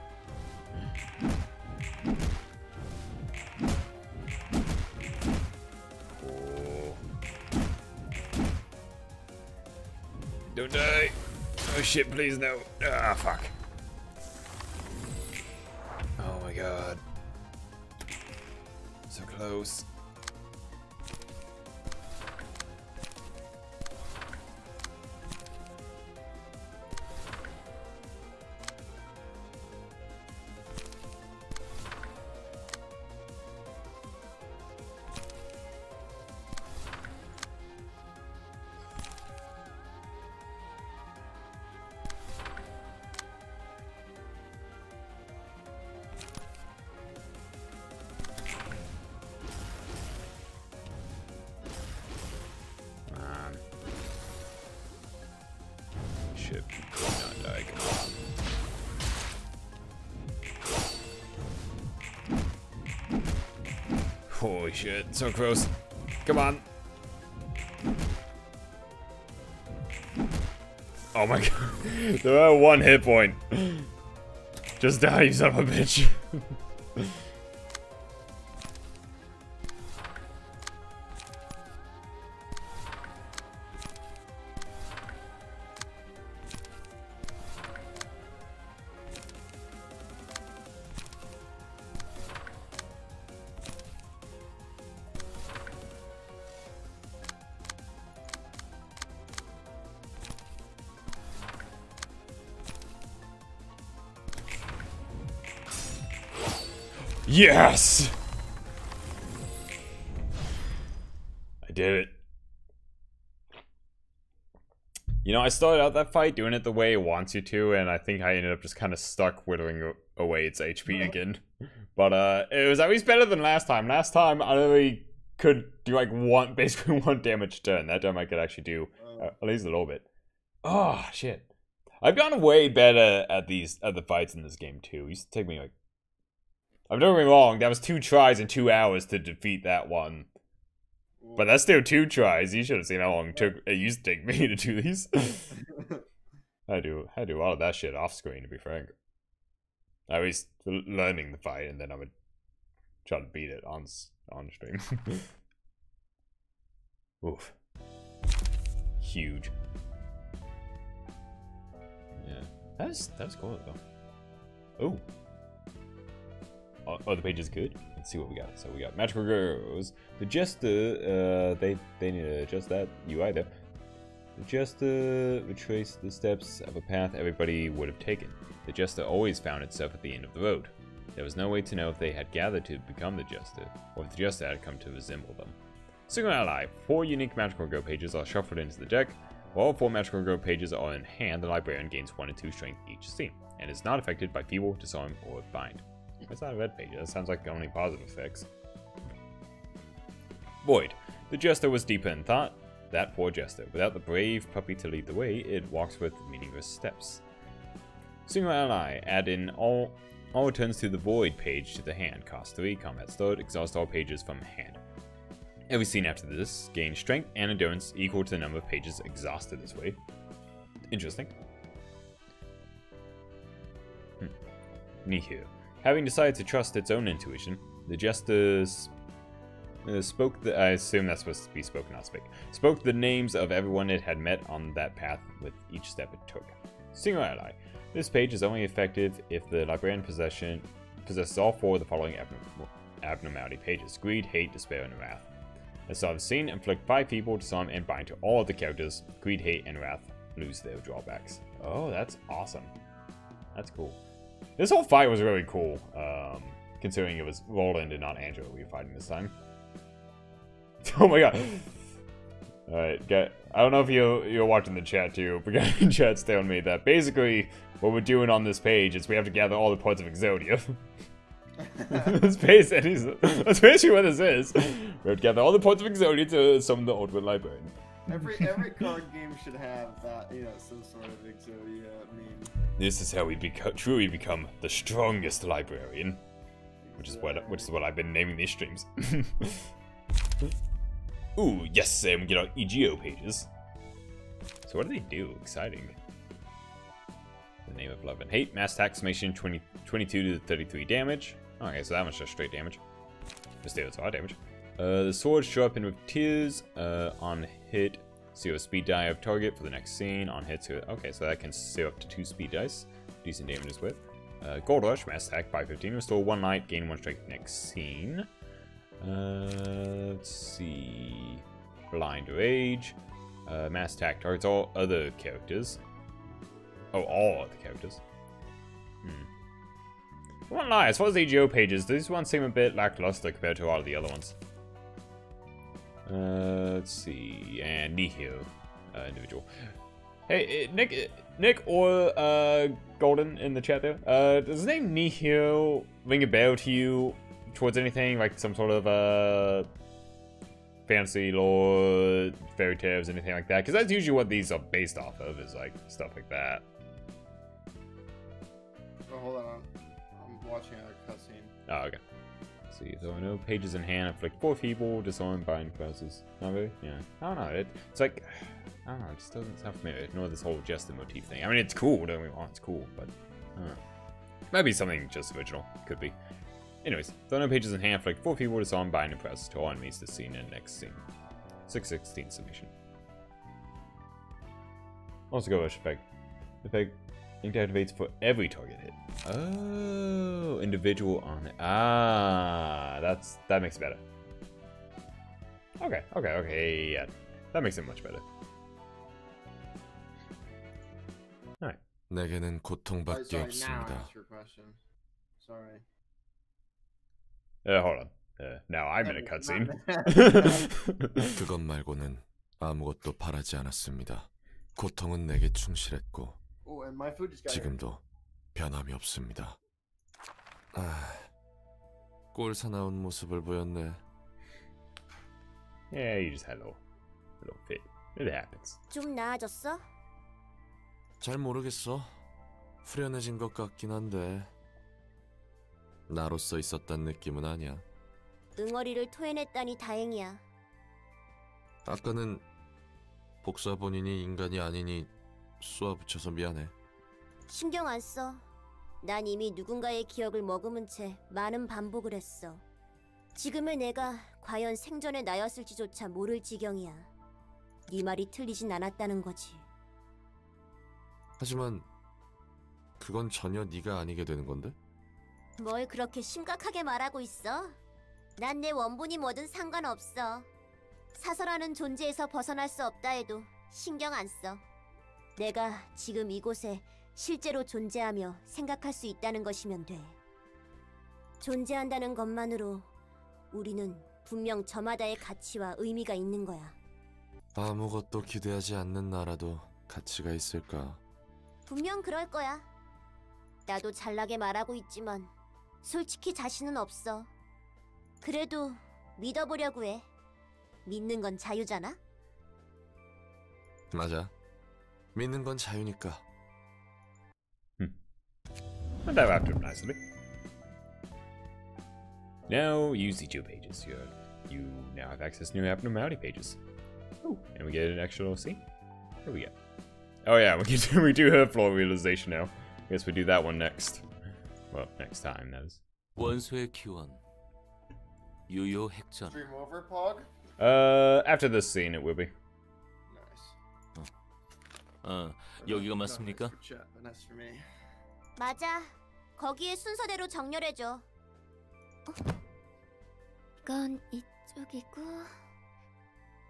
Oh. Don't die. Oh shit, please no. Ah, fuck. Oh my god. So close. Shit, not die, come on. Holy shit, so close. Come on. Oh my god. They're at 1 hit point. Just die, you son of a bitch. Yes! I did it. You know, I started out that fight doing it the way it wants you to, and I think I ended up just kind of stuck whittling away its HP again. But it was at least better than last time. Last time I only could do like basically one damage turn. That time I could actually do at least a little bit. Oh shit! I've gotten way better at the fights in this game too. It used to take me like, I'm not getting me wrong, that was 2 tries and 2 hours to defeat that one. But that's still 2 tries. You should have seen how long it used to take me to do these. I do all of that shit off screen, to be frank. I was learning the fight, and then I would try to beat it on stream. Oof. Huge. Yeah. That was cool, though. Ooh. Oh, the page is good. Let's see what we got. So we got Magical Girls. The Jester, they need to adjust that UI there. The Jester retraced the steps of a path everybody would have taken. The Jester always found itself at the end of the road. There was no way to know if they had gathered to become the Jester, or if the Jester had come to resemble them. Single ally, 4 unique Magical Girl pages are shuffled into the deck. While all 4 Magical Girl pages are in hand, the Librarian gains 1 and 2 strength each steam, and is not affected by Feeble, Disarm, or Bind. That's not a red page. That sounds like the only positive effects. Void. The Jester was deeper in thought. That poor Jester. Without the brave puppy to lead the way, it walks with meaningless steps. Single ally. Add in all returns to the Void page to the hand. Cost 3. Combat start. Exhaust all pages from hand. Every scene after this gains strength and endurance equal to the number of pages exhausted this way. Interesting. Nihil. Having decided to trust its own intuition, the Jester spoke I assume that's supposed to be spoken, not speak. Spoke the names of everyone it had met on that path with each step it took. Single ally. This page is only effective if the Librarian possesses all 4 of the following abnormality pages: greed, hate, despair, and wrath. Let's start the scene. Inflict 5 people, disarm, and bind to all of the characters. Greed, hate, and wrath lose their drawbacks. Oh, that's awesome. That's cool. This whole fight was really cool, considering it was Roland and not Angela we were fighting this time. Oh my god. Alright, I don't know if you're watching the chat too, but guys in chat's telling me that basically what we're doing on this page is we have to gather all the parts of Exodia. That's basically what this is. We have to gather all the parts of Exodia to summon the Ultimate Librarian. Every card game should have that, you know, some sort of Exodia meme. This is how we truly become the strongest librarian, which is what I've been naming these streams. Ooh, yes, and we get our EGO pages. So what do they do? Exciting. The name of love and hate. Mass attack summation 22 to 33 damage. Okay, so that much just straight damage. Just deals a lot of damage. The sword sharpened with tears. On hit, 0 speed die of target for the next scene. On hit, 0. Okay, so that can save up to 2 speed dice. Decent damage with. Gold rush, mass attack 515. Restore 1 light, gain 1 strength next scene. Let's see. Blind Rage. Mass attack targets all other characters. Oh, all other characters. I won't lie, as far as the EGO pages, these ones seem a bit lackluster compared to a lot of the other ones. Let's see. And Nihil. Individual. Hey, Nick or Golden in the chat there. Does the name Nihil ring a bell to you towards anything? Like some sort of fantasy lore, fairy tales, anything like that? Because that's usually what these are based off of, is like stuff like that. Oh, hold on. I'm watching a cutscene. Oh, okay. Let's see, so I know pages in hand, inflict 4 people, disarm, bind classes. Not really? Yeah. I don't know. It's like, I don't know, it just doesn't sound familiar. Ignore this whole jester motif thing. I mean, it's cool, don't we want? It's cool, but I don't know. Might be something just original. Could be. Anyways, so I know pages in hand, inflict 4 people, disarm, bind, and press to all enemies this scene and next scene. 616 summation. Also go rush effect. Effect ink activates for every target hit. Oh, individual on it. Ah, that makes it better. Okay, yeah. That makes it much better. Alright. 내게는 고통밖에 Now I 없습니다. asked your question. Sorry. Hold on. Now I'm in a cutscene. 그것 말고는 아무것도 바라지 않았습니다. 고통은 내게 충실했고 Oh, and my food just got here. 지금도 변함이 없습니다. 꼴 사나운 모습을 보였네. Yeah, you just had a little fit. It happens. 좀 나아졌어? 잘 모르겠어. 후련해진 것 같긴 한데 나로서 있었단 느낌은 아니야. 응어리를 토해냈다니 다행이야. 아까는 복사 본인이 인간이 아니니 쏘아붙여서 미안해. 신경 안 써. 난 이미 누군가의 기억을 머금은 채 많은 반복을 했어. 지금의 내가 과연 생전의 나였을지조차 모를 지경이야. 네 말이 틀리진 않았다는 거지. 하지만 그건 전혀 네가 아니게 되는 건데? 뭘 그렇게 심각하게 말하고 있어? 난 내 원본이 뭐든 상관없어. 사설하는 존재에서 벗어날 수 없다 해도 신경 안 써. 내가 지금 이곳에 실제로 존재하며 생각할 수 있다는 것이면 돼. 존재한다는 것만으로 우리는 분명 저마다의 가치와 의미가 있는 거야. 아무것도 기대하지 않는 나라도 가치가 있을까? 분명 그럴 거야. 나도 잘나게 말하고 있지만 솔직히 자신은 없어. 그래도 믿어보려고 해. 믿는 건 자유잖아? 맞아. 믿는 건 자유니까. And that wrapped up nicely. Now use the two pages. You now have access to new abnormality pages. Ooh, and we get an extra little scene. What do we get? Oh yeah, we do have floor realization now. Guess we do that one next. Well, next time, that is. 원소의 기원 유효 핵전. Stream over, Pog? After this scene, it will be. Nice. 여기가 맞습니까? Nice for chat, but nice for me. 맞아. 거기에 순서대로 정렬해줘. 이건 이쪽이고.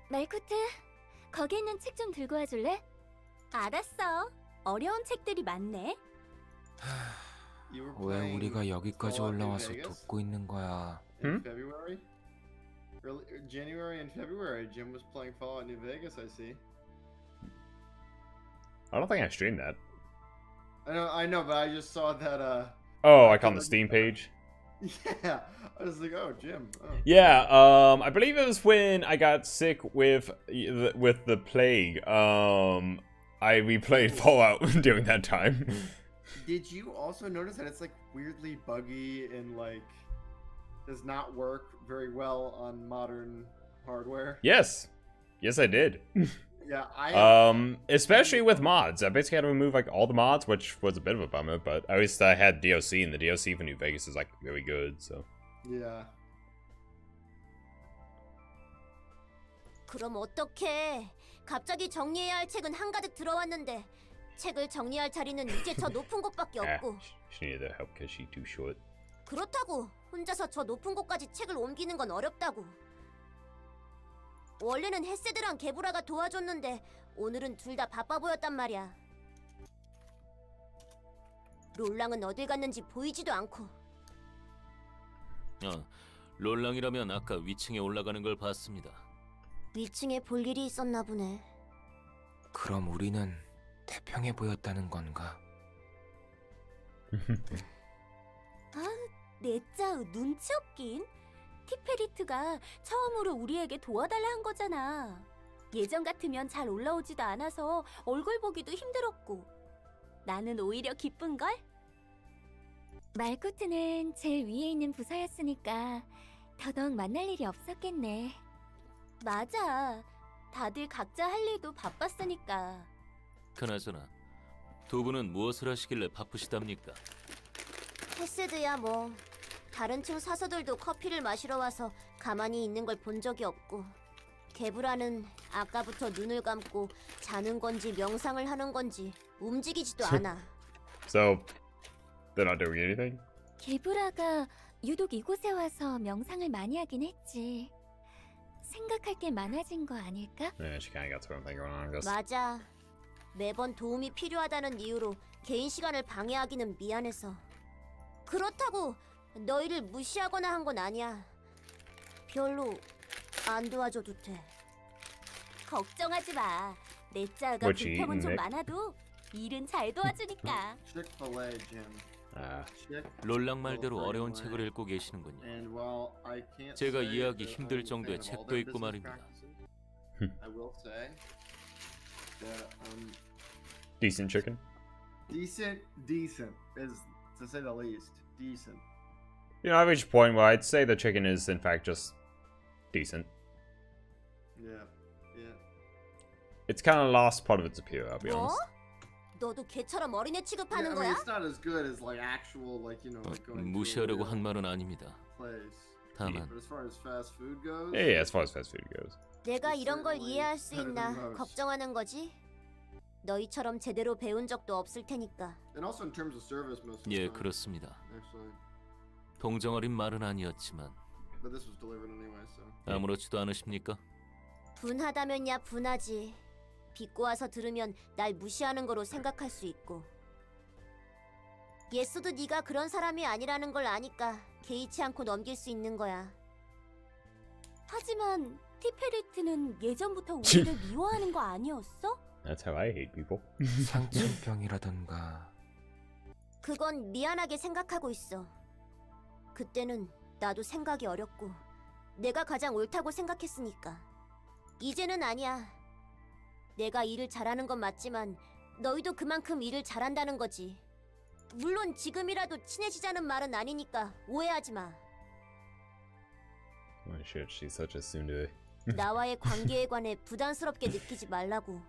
말코트, 거기 있는 책 좀 들고 와줄래? 알았어. 어려운 책들이 많네. You were 왜 playing 우리가 여기까지 Fallout New 올라와서 Vegas 돕고 있는 거야? in February? January and February, Jim was playing Fallout New Vegas, I see. I don't think I streamed that. I know, but I just saw that, Oh, like on the Steam page? yeah. I was like, oh, Jim. Oh. Yeah, I believe it was when I got sick with the plague. I replayed Fallout during that time. Did you also notice that it's like weirdly buggy and like does not work very well on modern hardware? Yes. Yes, I did. Yeah, I especially with mods. I basically had to remove like all the mods, which was a bit of a bummer, but at least I had DLC, and the DLC for New Vegas is like really good, so. yeah. 그럼 어떡해. 갑자기 정리해야 할 책은 한가득 들어왔는데 책을 정리할 자리는 이제 저 높은 곳밖에 없고. She needed the help because she's too short. 그렇다고 혼자서 저 높은 곳까지 책을 옮기는 건 어렵다고. 원래는 헤세드랑 게브라가 도와줬는데 오늘은 둘 다 바빠 보였단 말이야. 롤랑은 어딜 갔는지 보이지도 않고. 롤랑이라면 아까 위층에 올라가는 걸 봤습니다. 위층에 볼 일이 있었나 보네. 그럼 우리는 태평해 보였다는 건가? 내짜우 눈치 없긴. 티페리트가 처음으로 우리에게 도와달라 한 거잖아. 예전 같으면 잘 올라오지도 않아서 얼굴 보기도 힘들었고. 나는 오히려 기쁜걸? 말코트는 제일 위에 있는 부서였으니까 더더욱 만날 일이 없었겠네. 맞아. 다들 각자 할 일도 바빴으니까. 그나저나 두 분은 무엇을 하시길래 바쁘시답니까? 헤세드야 뭐. 다른 층 사서들도 커피를 마시러 와서 가만히 있는 걸 본 적이 없고, 게브라는 아까부터 눈을 감고 자는 건지 명상을 하는 건지 움직이지도 않아. So, they're not doing anything? 게브라가 유독 이곳에 와서 명상을 많이 하긴 했지. 생각할 게 많아진 거 아닐까? Yeah, she kind of got her own thing going on, I guess. 맞아. 매번 도움이 필요하다는 이유로 개인 시간을 방해하기는 미안해서. 그렇다고 너희를 무시하거나 한 건 아니야. 별로 안 도와줘도 돼. 걱정하지 마. 내짜가 What you 불평은 eating, 좀 Nick? 많아도 일은 잘 도와주니까. Chick-fil-A, Jim. 롤랑 말대로 어려운 책을 읽고 계시는군요. And while I can't 제가 say 이해하기 that 힘들 I'm a 정도의 fan of all 책도 their 있고 business 말입니다. practices, I will say that Decent chicken. decent is to say the least. Decent. You know, I've reached a point where I'd say the chicken is, in fact, just decent. Yeah. It's kind of lost part of its appeal, I'll be 뭐? honest. 너도 개처럼 어린애 취급하는 I mean, 거야? it's not as good as like actual like like going to 무시하려고 a 한 real 말은 아닙니다. place. 다만 But as far as fast food goes, Yeah, as far as fast food goes. 내가 이런 걸 certainly 이해할 수 better 있나 than most. 걱정하는 거지? 너희처럼 제대로 배운 적도 없을 테니까. And also in terms of service, most of the 예, time, 그렇습니다. actually. 동정어린 말은 아니었지만 But this was delivered anyway, so. 아무렇지도 않으십니까? 분하다면야 분하지. 빚고 와서 들으면 날 무시하는 거로 생각할 수 있고. 예수도 네가 그런 사람이 아니라는 걸 아니까 개의치 않고 넘길 수 있는 거야. 하지만 티페리트는 예전부터 우리를 미워하는 거 아니었어? That's how I hate people. 상처병이라던가. 그건 미안하게 생각하고 있어. 그때는 나도 생각이 어렸고 내가 가장 옳다고 생각했으니까. 이제는 아니야. 내가 일을 잘하는 건 맞지만 너희도 그만큼 일을 잘한다는 거지. 물론 지금이라도 친해지자는 말은 아니니까 오해하지 마. Oh shit, she's such a tsundere. 나와의 관계에 관해 부담스럽게 느끼지 말라고.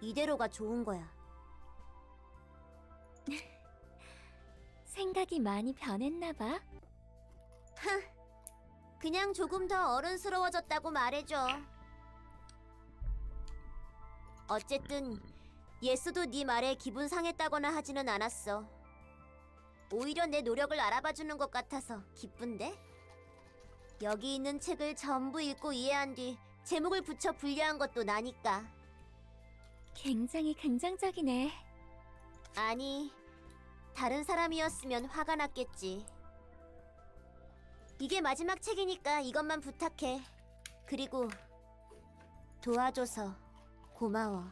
이대로가 좋은 거야. 생각이 많이 변했나 봐. 그냥 조금 더 어른스러워졌다고 말해줘. 어쨌든 예수도 네 말에 기분 상했다거나 하지는 않았어. 오히려 내 노력을 알아봐주는 것 같아서 기쁜데? 여기 있는 책을 전부 읽고 이해한 뒤 제목을 붙여 분류한 것도 나니까. 굉장히 긍정적이네. 아니, 다른 사람이었으면 화가 났겠지. 이게 마지막 책이니까 이것만 부탁해. 그리고 도와줘서 고마워.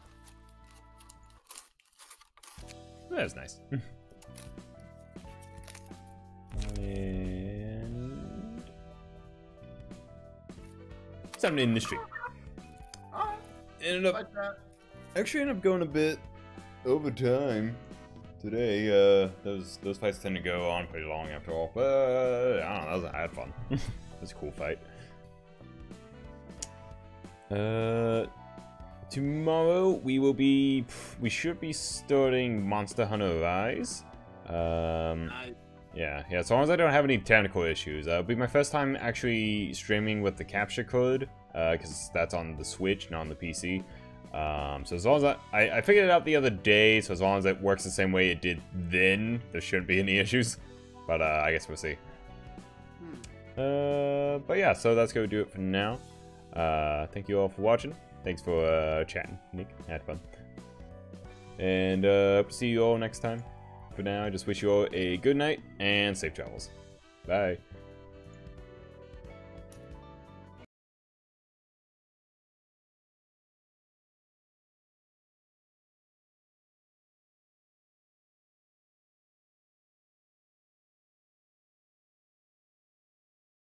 That was nice. And something in the street. Ended up going a bit over time today. Those fights tend to go on pretty long after all, but I don't know. I had fun. It was a cool fight. Tomorrow we should be starting Monster Hunter Rise. Yeah, as long as I don't have any technical issues. It'll be my first time actually streaming with the capture code, because that's on the Switch, not on the PC. So as long as I figured it out the other day, so as long as it works the same way it did then, there shouldn't be any issues. But I guess we'll see. But yeah, so that's gonna do it for now. Thank you all for watching. Thanks for chatting, Nick. I had fun. And see you all next time. For now, I just wish you all a good night and safe travels. Bye.